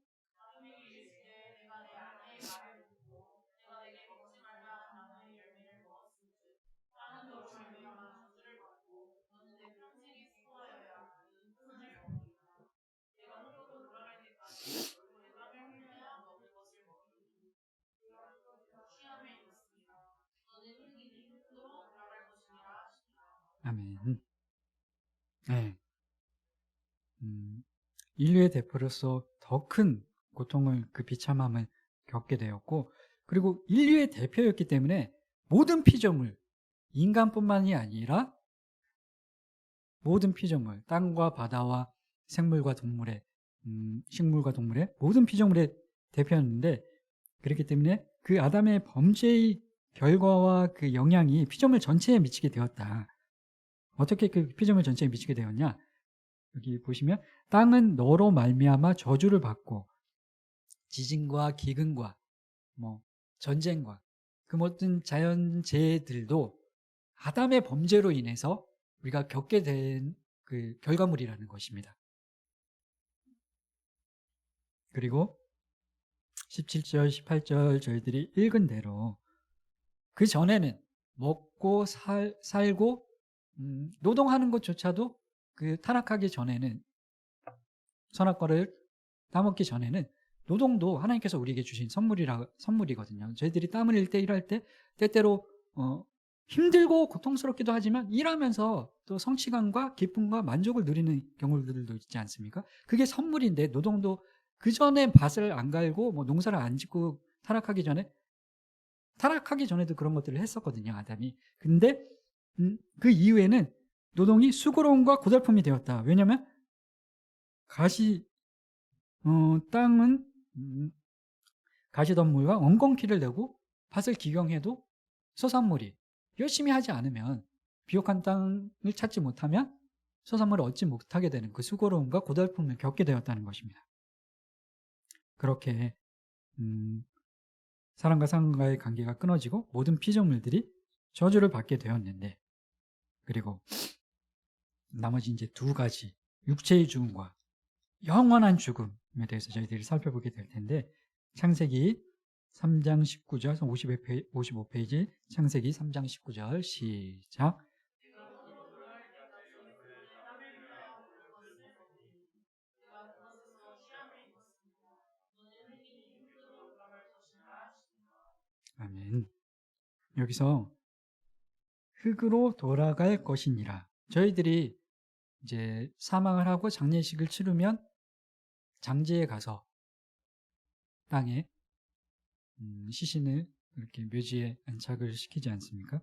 네. 인류의 대표로서 더 큰 고통을, 그 비참함을 겪게 되었고, 그리고 인류의 대표였기 때문에 모든 피조물, 인간뿐만이 아니라 모든 피조물, 땅과 바다와 생물과 동물의, 식물과 동물의 모든 피조물의 대표였는데, 그렇기 때문에 그 아담의 범죄의 결과와 그 영향이 피조물 전체에 미치게 되었다. 어떻게 그 피조물 전체에 미치게 되었냐? 여기 보시면 땅은 너로 말미암아 저주를 받고 지진과 기근과 뭐 전쟁과 그 모든 자연재해들도 아담의 범죄로 인해서 우리가 겪게 된 그 결과물이라는 것입니다. 그리고 17절, 18절 저희들이 읽은 대로 그 전에는 먹고 살고 노동하는 것조차도 그 타락하기 전에는, 선악과를 따먹기 전에는 노동도 하나님께서 우리에게 주신 선물이거든요. 저희들이 땀을 흘릴 때, 일할 때 때때로 힘들고 고통스럽기도 하지만 일하면서 또 성취감과 기쁨과 만족을 누리는 경우들도 있지 않습니까? 그게 선물인데, 노동도 그 전에 밭을 안 갈고 뭐 농사를 안 짓고 타락하기 전에도 그런 것들을 했었거든요, 아담이. 근데 그 이후에는 노동이 수고로움과 고달픔이 되었다. 왜냐하면 땅은 가시덤불과 엉겅퀴를 내고 밭을 기경해도 소산물이, 열심히 하지 않으면, 비옥한 땅을 찾지 못하면 소산물을 얻지 못하게 되는 그 수고로움과 고달픔을 겪게 되었다는 것입니다. 그렇게 사람과 사람과의 관계가 끊어지고 모든 피조물들이 저주를 받게 되었는데, 그리고 나머지 이제 두 가지, 육체의 죽음과 영원한 죽음에 대해서 저희들이 살펴보게 될 텐데, 창세기 3장 19절, 55페이지 창세기 3장 19절 시작. 아멘. 여기서 흙으로 돌아갈 것이니라. 저희들이 이제 사망을 하고 장례식을 치르면 장지에 가서 땅에 시신을 이렇게 묘지에 안착을 시키지 않습니까?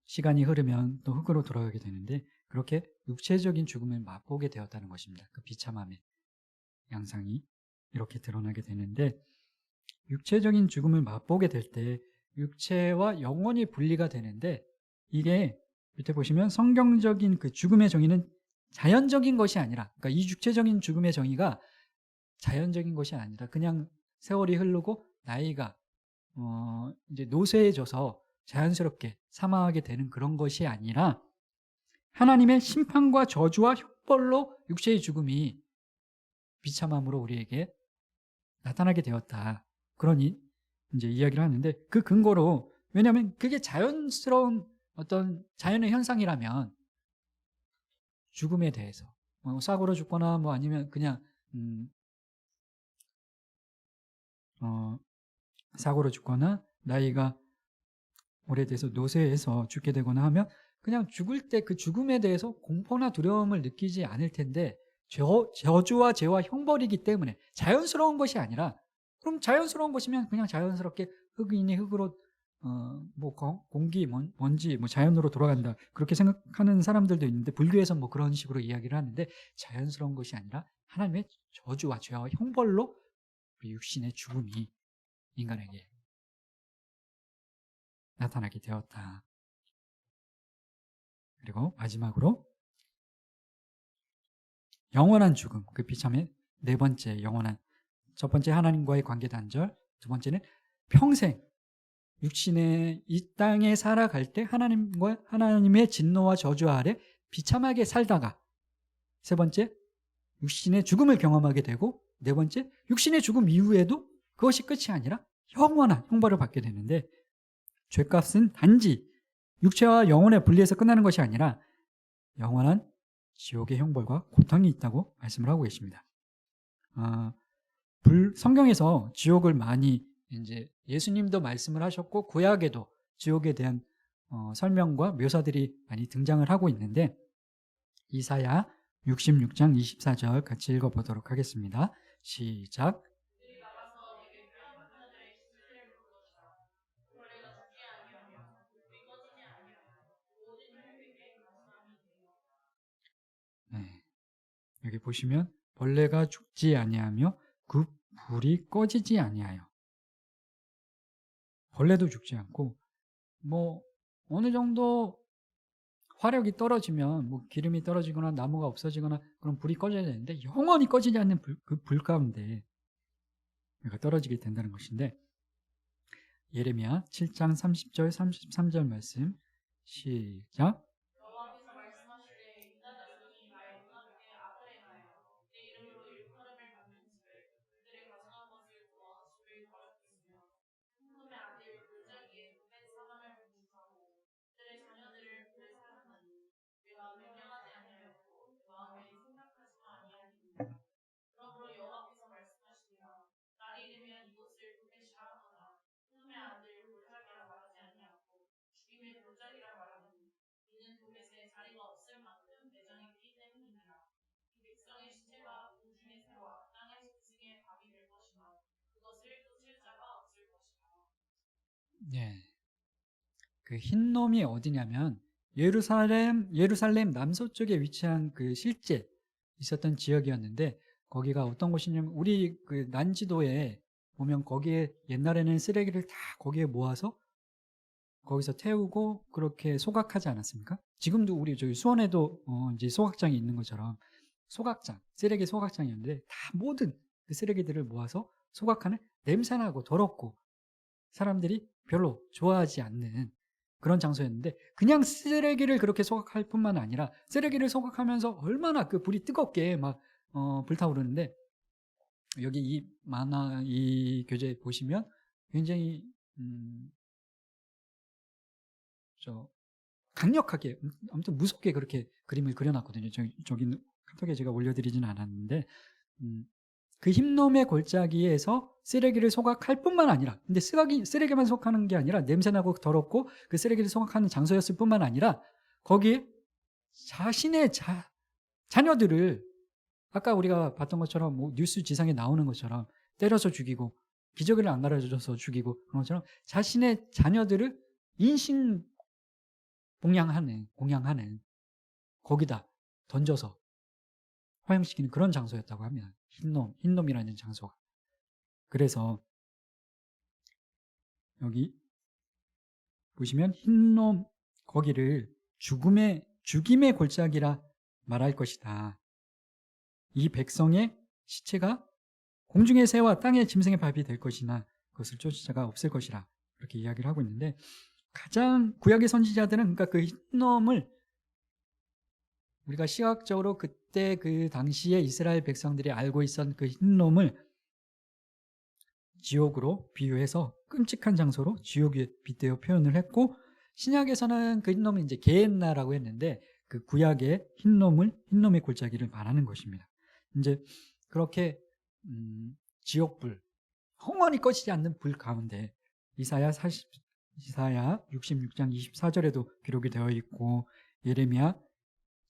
시간이 흐르면 또 흙으로 돌아가게 되는데, 그렇게 육체적인 죽음을 맛보게 되었다는 것입니다. 그 비참함의 양상이 이렇게 드러나게 되는데, 육체적인 죽음을 맛보게 될 때 육체와 영혼이 분리가 되는데, 이게 밑에 보시면 성경적인 그 죽음의 정의는 자연적인 것이 아니라, 그러니까 이 육체적인 죽음의 정의가 자연적인 것이 아니라 그냥 세월이 흐르고 나이가 이제 노쇠해져서 자연스럽게 사망하게 되는 그런 것이 아니라, 하나님의 심판과 저주와 흉벌로 육체의 죽음이 비참함으로 우리에게 나타나게 되었다. 그러니 이제 이야기를 하는데, 그 근거로, 왜냐하면 그게 자연스러운 어떤 자연의 현상이라면 죽음에 대해서 사고로 죽거나 뭐 아니면 그냥 사고로 죽거나 나이가 오래돼서 노쇠해서 죽게 되거나 하면 그냥 죽을 때 그 죽음에 대해서 공포나 두려움을 느끼지 않을 텐데, 저주와 죄와 형벌이기 때문에 자연스러운 것이 아니라, 그럼 자연스러운 것이면 그냥 자연스럽게 흙이니 흙으로 뭐 공기, 먼지, 뭐 자연으로 돌아간다, 그렇게 생각하는 사람들도 있는데, 불교에서 뭐 그런 식으로 이야기를 하는데, 자연스러운 것이 아니라 하나님의 저주와 죄와 형벌로 우리 육신의 죽음이 인간에게 나타나게 되었다. 그리고 마지막으로 영원한 죽음, 그 비참의 네 번째 영원한, 첫 번째 하나님과의 관계 단절, 두 번째는 평생 육신의 이 땅에 살아갈 때 하나님의 진노와 저주 아래 비참하게 살다가, 세 번째 육신의 죽음을 경험하게 되고, 네 번째 육신의 죽음 이후에도 그것이 끝이 아니라 영원한 형벌을 받게 되는데, 죄값은 단지 육체와 영혼의 분리에서 끝나는 것이 아니라 영원한 지옥의 형벌과 고통이 있다고 말씀을 하고 계십니다. 성경에서 지옥을 많이, 이제 예수님도 말씀을 하셨고 구약에도 지옥에 대한 설명과 묘사들이 많이 등장을 하고 있는데 이사야 66장 24절 같이 읽어보도록 하겠습니다. 시작. 네, 여기 보시면 벌레가 죽지 아니하며 그 불이 꺼지지 아니하여. 벌레도 죽지 않고 뭐 어느 정도 화력이 떨어지면 뭐 기름이 떨어지거나 나무가 없어지거나 그럼 불이 꺼져야 되는데 영원히 꺼지지 않는 그 불 가운데 우리가 떨어지게 된다는 것인데 예레미야 7장 30절 33절 말씀 시작. 네. 그 흰 놈이 어디냐면 예루살렘 남서쪽에 위치한 그 실제 있었던 지역이었는데 거기가 어떤 곳이냐면 우리 그 난지도에 보면 거기에 옛날에는 쓰레기를 다 거기에 모아서 거기서 태우고 그렇게 소각하지 않았습니까? 지금도 우리 저기 수원에도 이제 소각장이 있는 것처럼 소각장, 쓰레기 소각장이었는데 다 모든 그 쓰레기들을 모아서 소각하는 냄새나고 더럽고 사람들이 별로 좋아하지 않는 그런 장소였는데 그냥 쓰레기를 그렇게 소각할 뿐만 아니라 쓰레기를 소각하면서 얼마나 그 불이 뜨겁게 막 불타오르는데 여기 이 만화 이 교재 보시면 굉장히 강력하게 아무튼 무섭게 그렇게 그림을 그려놨거든요. 저기 카톡에 제가 올려드리지는 않았는데 그 흰놈의 골짜기에서 쓰레기를 소각할 뿐만 아니라 근데 쓰레기만 소각하는 게 아니라 냄새나고 더럽고 그 쓰레기를 소각하는 장소였을 뿐만 아니라 거기에 자신의 자녀들을 아까 우리가 봤던 것처럼 뭐 뉴스 지상에 나오는 것처럼 때려서 죽이고 기저귀를 안 갈아줘서 죽이고 그런 것처럼 자신의 자녀들을 인신 공양하는 거기다 던져서 화형시키는 그런 장소였다고 합니다. 흰놈이라는 장소가. 그래서 여기 보시면 흰놈 거기를 죽임의 골짜기라 말할 것이다. 이 백성의 시체가 공중의 새와 땅의 짐승의 밥이 될 것이나 그것을 쫓을 자가 없을 것이라 그렇게 이야기를 하고 있는데 가장 구약의 선지자들은 그러니까 그 흰놈을 우리가 시각적으로 그때 그 당시에 이스라엘 백성들이 알고 있었던 그 흰놈을 지옥으로 비유해서 끔찍한 장소로 지옥에 빗대어 표현을 했고 신약에서는 그 흰놈을 이제 게헨나라고 했는데 그 구약의 흰놈의 골짜기를 말하는 것입니다. 이제 그렇게 지옥불 영원히 꺼지지 않는 불 가운데 이사야 66장 24절에도 기록이 되어 있고 예레미야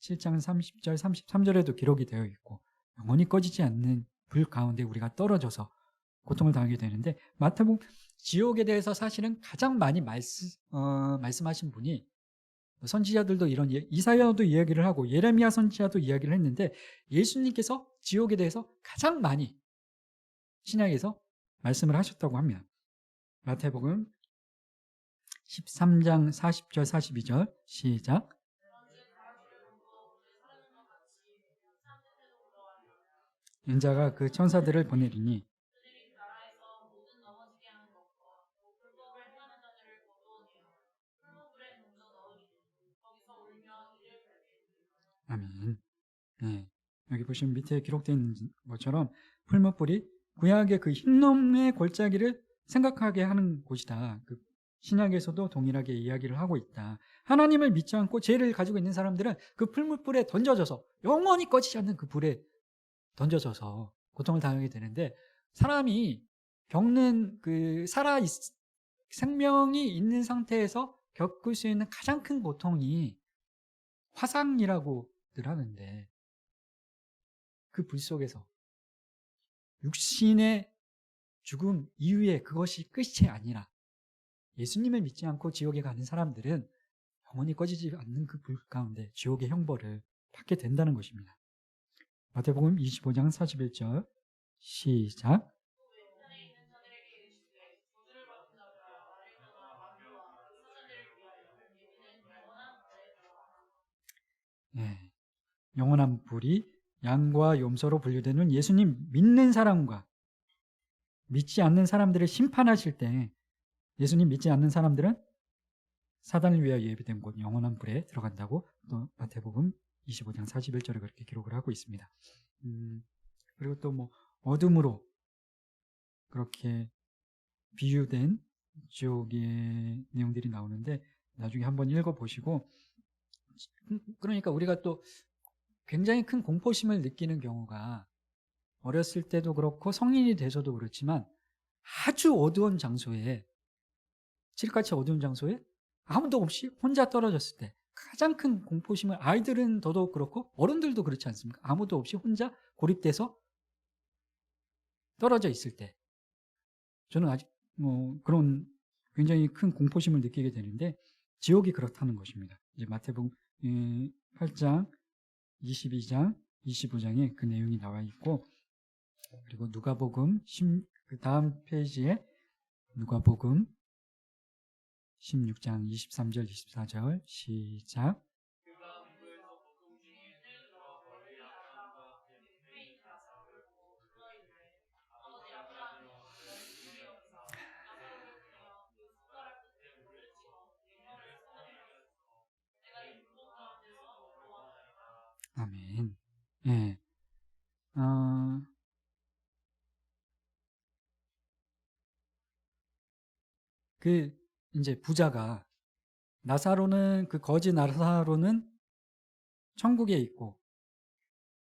7장 30절 33절에도 기록이 되어 있고 영원히 꺼지지 않는 불 가운데 우리가 떨어져서 고통을 당하게 되는데 마태복음 지옥에 대해서 사실은 가장 많이 말씀하신 분이 선지자들도 이사야도 이야기를 하고 예레미야 선지자도 이야기를 했는데 예수님께서 지옥에 대해서 가장 많이 신약에서 말씀을 하셨다고 합니다. 마태복음 13장 40절 42절 시작. 인자가 그 천사들을 보내리니 아멘. 네. 여기 보시면 밑에 기록되어 있는 것처럼 풀무불이 구약의 그 흰놈의 골짜기를 생각하게 하는 곳이다. 그 신약에서도 동일하게 이야기를 하고 있다. 하나님을 믿지 않고 죄를 가지고 있는 사람들은 그 풀무불에 던져져서 영원히 꺼지지 않는 그 불에 던져져서 고통을 당하게 되는데 사람이 겪는 그 생명이 있는 상태에서 겪을 수 있는 가장 큰 고통이 화상이라고들 하는데 그 불 속에서 육신의 죽음 이후에 그것이 끝이 아니라 예수님을 믿지 않고 지옥에 가는 사람들은 영원히 꺼지지 않는 그 불 가운데 지옥의 형벌을 받게 된다는 것입니다. 마태복음 25장 41절 시작. 네, 영원한 불이 양과 염소로 분류되는 예수님 믿는 사람과 믿지 않는 사람들을 심판하실 때 예수님 믿지 않는 사람들은 사단을 위하여 예비된 곳 영원한 불에 들어간다고 또 마태복음 25장 41절에 그렇게 기록을 하고 있습니다. 그리고 또 뭐 어둠으로 그렇게 비유된 지옥의 내용들이 나오는데 나중에 한번 읽어보시고, 그러니까 우리가 또 굉장히 큰 공포심을 느끼는 경우가 어렸을 때도 그렇고 성인이 돼서도 그렇지만 아주 어두운 장소에, 칠흑같이 어두운 장소에 아무도 없이 혼자 떨어졌을 때 가장 큰 공포심을, 아이들은 더더욱 그렇고 어른들도 그렇지 않습니까? 아무도 없이 혼자 고립돼서 떨어져 있을 때 저는 아직 뭐 그런 굉장히 큰 공포심을 느끼게 되는데 지옥이 그렇다는 것입니다. 이제 마태복음 8장, 22장, 25장에 그 내용이 나와 있고, 그리고 누가복음 그 다음 페이지에 누가복음 16장 23절 24절 시작. 아멘. 예. 그 이제 부자가 그 거지 나사로는 천국에 있고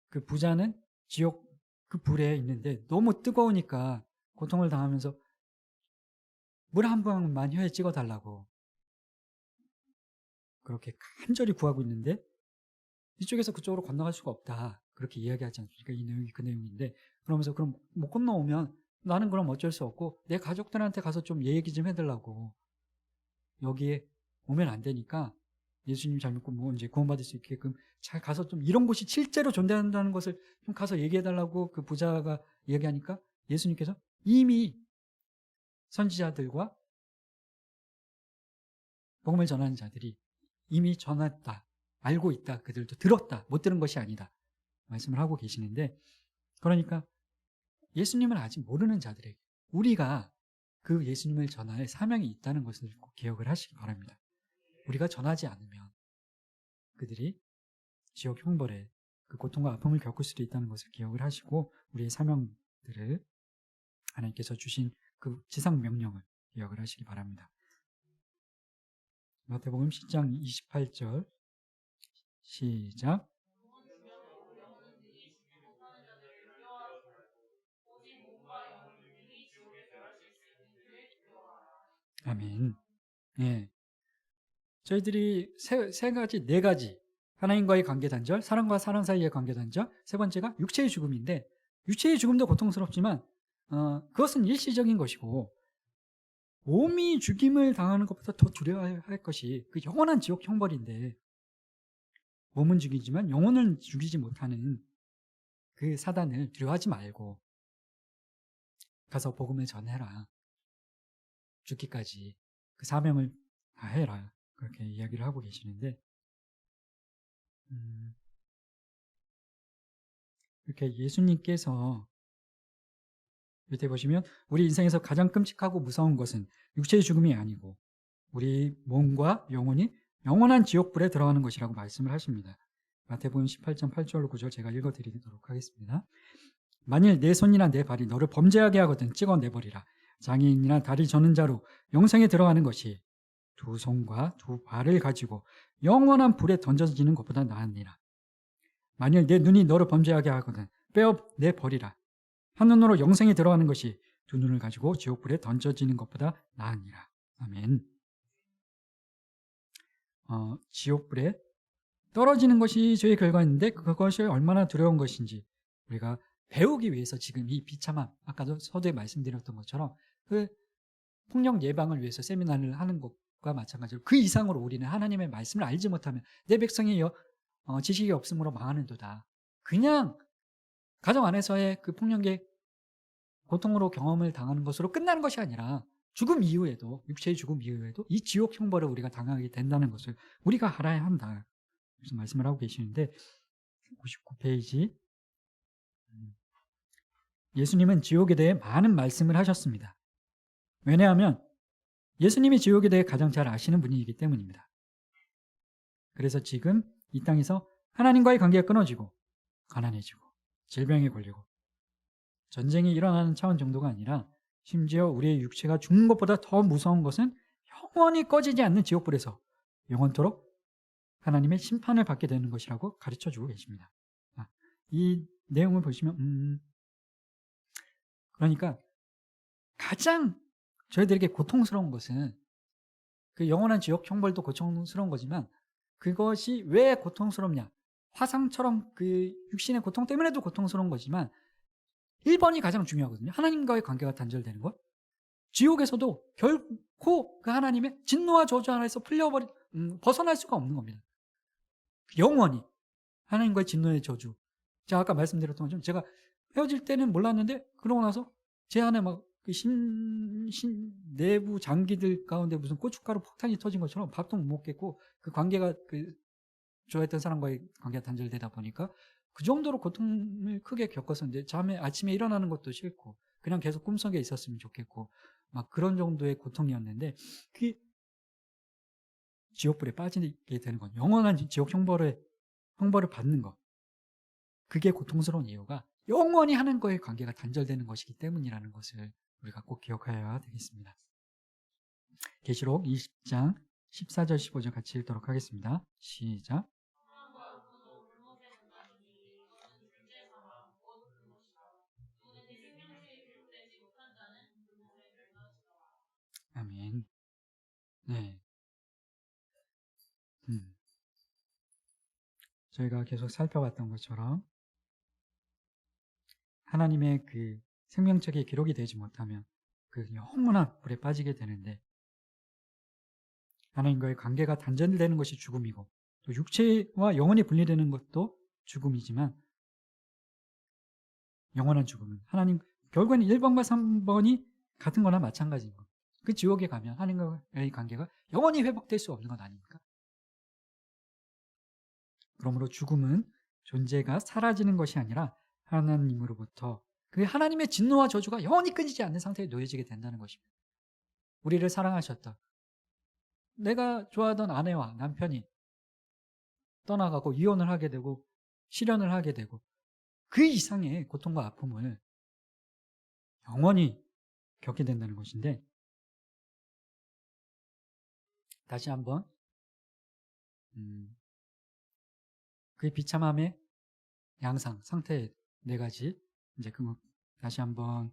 그 부자는 지옥 그 불에 있는데 너무 뜨거우니까 고통을 당하면서 물 한 방울만 혀에 찍어 달라고 그렇게 간절히 구하고 있는데 이쪽에서 그쪽으로 건너갈 수가 없다, 그렇게 이야기하지 않습니까? 이 내용이 그 내용인데, 그러면서 그럼 못 건너오면 나는 그럼 어쩔 수 없고 내 가족들한테 가서 좀 얘기 좀 해달라고, 여기에 오면 안 되니까 예수님 잘 믿고 뭐 이제 구원받을 수 있게끔 잘 가서 좀 이런 곳이 실제로 존재한다는 것을 좀 가서 얘기해달라고 그 부자가 얘기하니까 예수님께서 이미 선지자들과 복음을 전하는 자들이 이미 전했다, 알고 있다, 그들도 들었다, 못 들은 것이 아니다 말씀을 하고 계시는데, 그러니까 예수님을 아직 모르는 자들에게 우리가 그 예수님을 전할 사명이 있다는 것을 꼭 기억을 하시기 바랍니다. 우리가 전하지 않으면 그들이 지옥 형벌에 그 고통과 아픔을 겪을 수도 있다는 것을 기억을 하시고 우리의 사명들을, 하나님께서 주신 그 지상 명령을 기억을 하시기 바랍니다. 마태복음 10장 28절 시작. 아멘. 예. 저희들이 네 가지 하나님과의 관계 단절, 사람과 사람 사이의 관계 단절, 세 번째가 육체의 죽음인데, 육체의 죽음도 고통스럽지만 그것은 일시적인 것이고 몸이 죽임을 당하는 것보다 더 두려워야 할 것이 그 영원한 지옥 형벌인데, 몸은 죽이지만 영혼을 죽이지 못하는 그 사단을 두려워하지 말고 가서 복음을 전해라, 죽기까지 그 사명을 다해라, 그렇게 이야기를 하고 계시는데, 이렇게 예수님께서 밑에 보시면 우리 인생에서 가장 끔찍하고 무서운 것은 육체의 죽음이 아니고 우리 몸과 영혼이 영원한 지옥불에 들어가는 것이라고 말씀을 하십니다. 마태복음 18장 8절 9절 제가 읽어드리도록 하겠습니다. 만일 내 손이나 내 발이 너를 범죄하게 하거든 찍어내버리라. 장애인이나 다리 저는 자로 영생에 들어가는 것이 두 손과 두 발을 가지고 영원한 불에 던져지는 것보다 나으니라. 만일 내 눈이 너를 범죄하게 하거든 빼어내버리라. 한눈으로 영생에 들어가는 것이 두 눈을 가지고 지옥불에 던져지는 것보다 나으니라. 아멘. 지옥불에 떨어지는 것이 죄의 결과인데 그것이 얼마나 두려운 것인지 우리가 배우기 위해서 지금 이 비참함, 아까도 서두에 말씀드렸던 것처럼 그 폭력 예방을 위해서 세미나를 하는 것과 마찬가지로 그 이상으로 우리는 하나님의 말씀을 알지 못하면 내 백성이 지식이 없으므로 망하는도다. 그냥 가정 안에서의 그 폭력의 고통으로 경험을 당하는 것으로 끝나는 것이 아니라 죽음 이후에도, 육체의 죽음 이후에도 이 지옥 형벌을 우리가 당하게 된다는 것을 우리가 알아야 한다. 그래서 말씀을 하고 계시는데 59페이지 예수님은 지옥에 대해 많은 말씀을 하셨습니다. 왜냐하면 예수님이 지옥에 대해 가장 잘 아시는 분이기 때문입니다. 그래서 지금 이 땅에서 하나님과의 관계가 끊어지고 가난해지고 질병에 걸리고 전쟁이 일어나는 차원 정도가 아니라 심지어 우리의 육체가 죽는 것보다 더 무서운 것은 영원히 꺼지지 않는 지옥불에서 영원토록 하나님의 심판을 받게 되는 것이라고 가르쳐주고 계십니다. 이 내용을 보시면 그러니까 가장 저희들에게 고통스러운 것은 그 영원한 지옥 형벌도 고통스러운 거지만 그것이 왜 고통스럽냐, 화상처럼 그 육신의 고통 때문에도 고통스러운 거지만 1번이 가장 중요하거든요. 하나님과의 관계가 단절되는 것. 지옥에서도 결코 그 하나님의 진노와 저주 안에서 벗어날 수가 없는 겁니다. 영원히 하나님과의 진노의 저주. 제가 아까 말씀드렸던 것처럼 제가 헤어질 때는 몰랐는데 그러고 나서 제 안에 막 그 내부 장기들 가운데 무슨 고춧가루 폭탄이 터진 것처럼 밥도 못 먹겠고 그 관계가 좋아했던 사람과의 관계가 단절되다 보니까 그 정도로 고통을 크게 겪었었는데 아침에 일어나는 것도 싫고 그냥 계속 꿈속에 있었으면 좋겠고 막 그런 정도의 고통이었는데 그 지옥불에 빠지게 되는 것, 영원한 지옥 형벌을 받는 것, 그게 고통스러운 이유가 영원히 하나님과의 관계가 단절되는 것이기 때문이라는 것을 우리가 꼭 기억해야 되겠습니다. 계시록 20장 14절 15절 같이 읽도록 하겠습니다. 시작. 아멘. 네. 저희가 계속 살펴봤던 것처럼 하나님의 그 생명책에 기록이 되지 못하면 그 영원한 불에 빠지게 되는데 하나님과의 관계가 단절되는 것이 죽음이고 또 육체와 영혼이 분리되는 것도 죽음이지만 영원한 죽음은 하나님 결국에는 1번과 3번이 같은 거나 마찬가지인 것. 그 지옥에 가면 하나님과의 관계가 영원히 회복될 수 없는 것 아닙니까? 그러므로 죽음은 존재가 사라지는 것이 아니라 하나님으로부터 그 하나님의 진노와 저주가 영원히 끊이지 않는 상태에 놓여지게 된다는 것입니다. 우리를 사랑하셨다. 내가 좋아하던 아내와 남편이 떠나가고 이혼을 하게 되고 실연을 하게 되고 그 이상의 고통과 아픔을 영원히 겪게 된다는 것인데 다시 한번 그 비참함의 양상, 상태 4가지 이제 그 다시 한번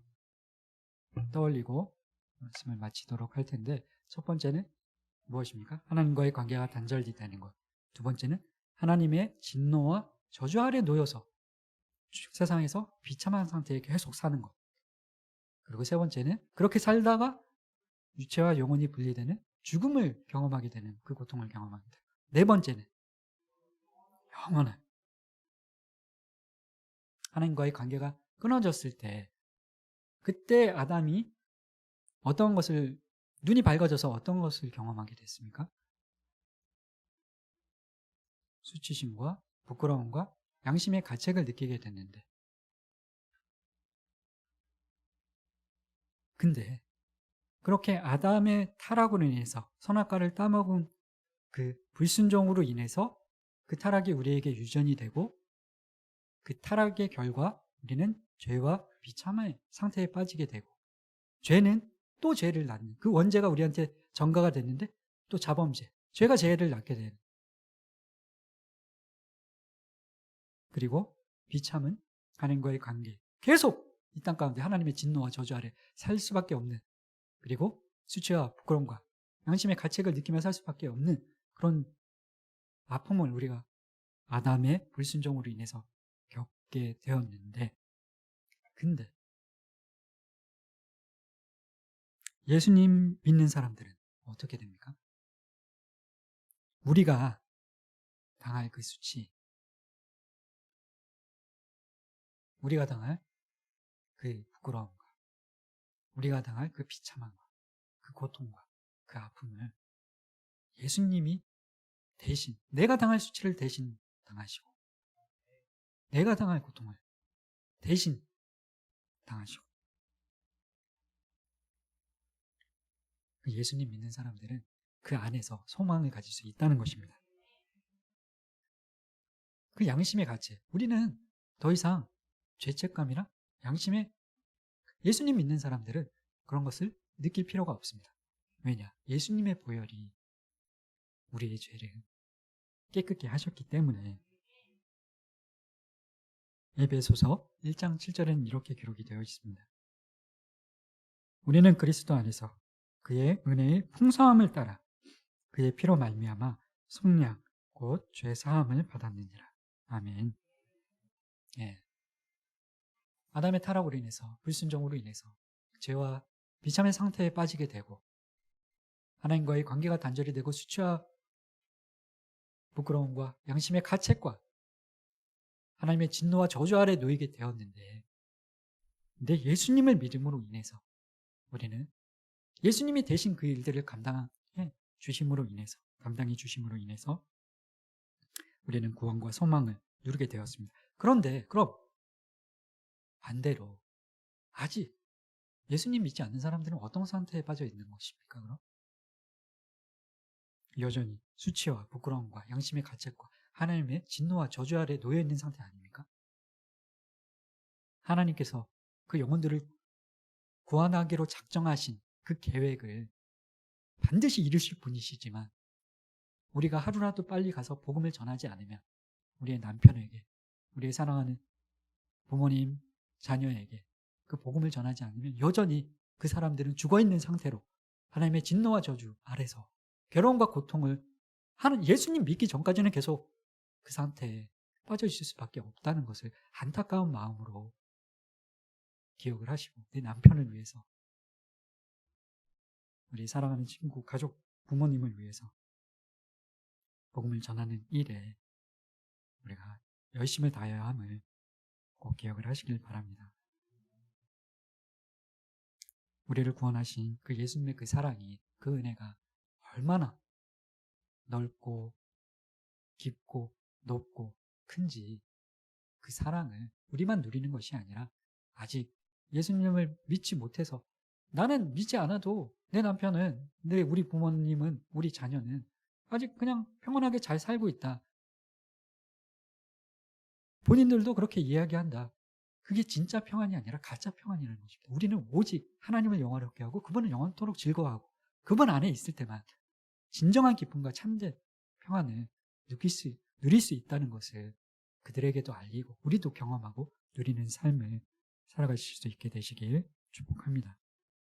떠올리고 말씀을 마치도록 할 텐데 첫 번째는 무엇입니까? 하나님과의 관계가 단절되는 것. 두 번째는 하나님의 진노와 저주 아래 놓여서 세상에서 비참한 상태에 계속 사는 것. 그리고 세 번째는 그렇게 살다가 육체와 영혼이 분리되는 죽음을 경험하게 되는 그 고통을 경험하게 돼요. 네 번째는 영원한 하나님과의 관계가 끊어졌을 때 그때 아담이 눈이 밝아져서 어떤 것을 경험하게 됐습니까? 수치심과 부끄러움과 양심의 가책을 느끼게 됐는데 근데 그렇게 아담의 타락으로 인해서 선악과를 따먹은 그 불순종으로 인해서 그 타락이 우리에게 유전이 되고 그 타락의 결과 우리는 죄와 비참한 상태에 빠지게 되고 죄는 또 죄를 낳는 그 원죄가 우리한테 전가가 됐는데 또 자범죄, 죄가 죄를 낳게 되는 그리고 비참은 하나님과의 관계 계속 이 땅 가운데 하나님의 진노와 저주 아래 살 수밖에 없는 그리고 수치와 부끄러움과 양심의 가책을 느끼며 살 수밖에 없는 그런 아픔을 우리가 아담의 불순종으로 인해서 겪게 되었는데, 근데 예수님 믿는 사람들은 어떻게 됩니까? 우리가 당할 그 수치, 우리가 당할 그 부끄러움과 우리가 당할 그 비참함과 그 고통과 그 아픔을 예수님이 대신, 내가 당할 수치를 대신 당하시고, 내가 당할 고통을 대신 당하시고, 그 예수님 믿는 사람들은 그 안에서 소망을 가질 수 있다는 것입니다. 그 양심의 가치, 우리는 더 이상 죄책감이나 양심의, 예수님 믿는 사람들은 그런 것을 느낄 필요가 없습니다. 왜냐? 예수님의 보혈이 우리의 죄를 깨끗게 하셨기 때문에. 에베소서 1장 7절에는 이렇게 기록이 되어 있습니다. 우리는 그리스도 안에서 그의 은혜의 풍성함을 따라 그의 피로 말미암아 속량 곧 죄 사함을 받았느니라. 아멘. 예. 아담의 타락으로 인해서, 불순종으로 인해서 죄와 비참의 상태에 빠지게 되고 하나님과의 관계가 단절이 되고 수치와 부끄러움과 양심의 가책과 하나님의 진노와 저주 아래 놓이게 되었는데, 근데 예수님을 믿음으로 인해서 우리는 예수님이 대신 그 일들을 감당해 주심으로 인해서, 감당해 주심으로 인해서 우리는 구원과 소망을 누리게 되었습니다. 그런데 그럼 반대로 아직 예수님 믿지 않는 사람들은 어떤 상태에 빠져 있는 것입니까? 그럼 여전히 수치와 부끄러움과 양심의 가책과 하나님의 진노와 저주 아래 놓여 있는 상태 아닙니까? 하나님께서 그 영혼들을 구원하기로 작정하신 그 계획을 반드시 이루실 분이시지만 우리가 하루라도 빨리 가서 복음을 전하지 않으면 우리의 남편에게, 우리의 사랑하는 부모님, 자녀에게 그 복음을 전하지 않으면 여전히 그 사람들은 죽어있는 상태로 하나님의 진노와 저주 아래서 괴로움과 고통을 하는, 예수님 믿기 전까지는 계속 그 상태에 빠져 있을 수밖에 없다는 것을 안타까운 마음으로 기억을 하시고, 내 남편을 위해서, 우리 사랑하는 친구, 가족, 부모님을 위해서 복음을 전하는 일에 우리가 열심을 다해야 함을 꼭 기억을 하시길 바랍니다. 우리를 구원하신 그 예수님의 그 사랑이, 그 은혜가 얼마나 넓고 깊고 높고 큰지, 그 사랑을 우리만 누리는 것이 아니라 아직 예수님을 믿지 못해서, 나는 믿지 않아도 내 남편은, 우리 부모님은, 우리 자녀는 아직 그냥 평안하게 잘 살고 있다, 본인들도 그렇게 이야기한다, 그게 진짜 평안이 아니라 가짜 평안이라는 것입니다. 우리는 오직 하나님을 영화롭게 하고 그분을 영원토록 즐거워하고 그분 안에 있을 때만 진정한 기쁨과 참된 평안을 누릴 수 있다는 것을 그들에게도 알리고 우리도 경험하고 누리는 삶을 살아가실 수 있게 되시길 축복합니다.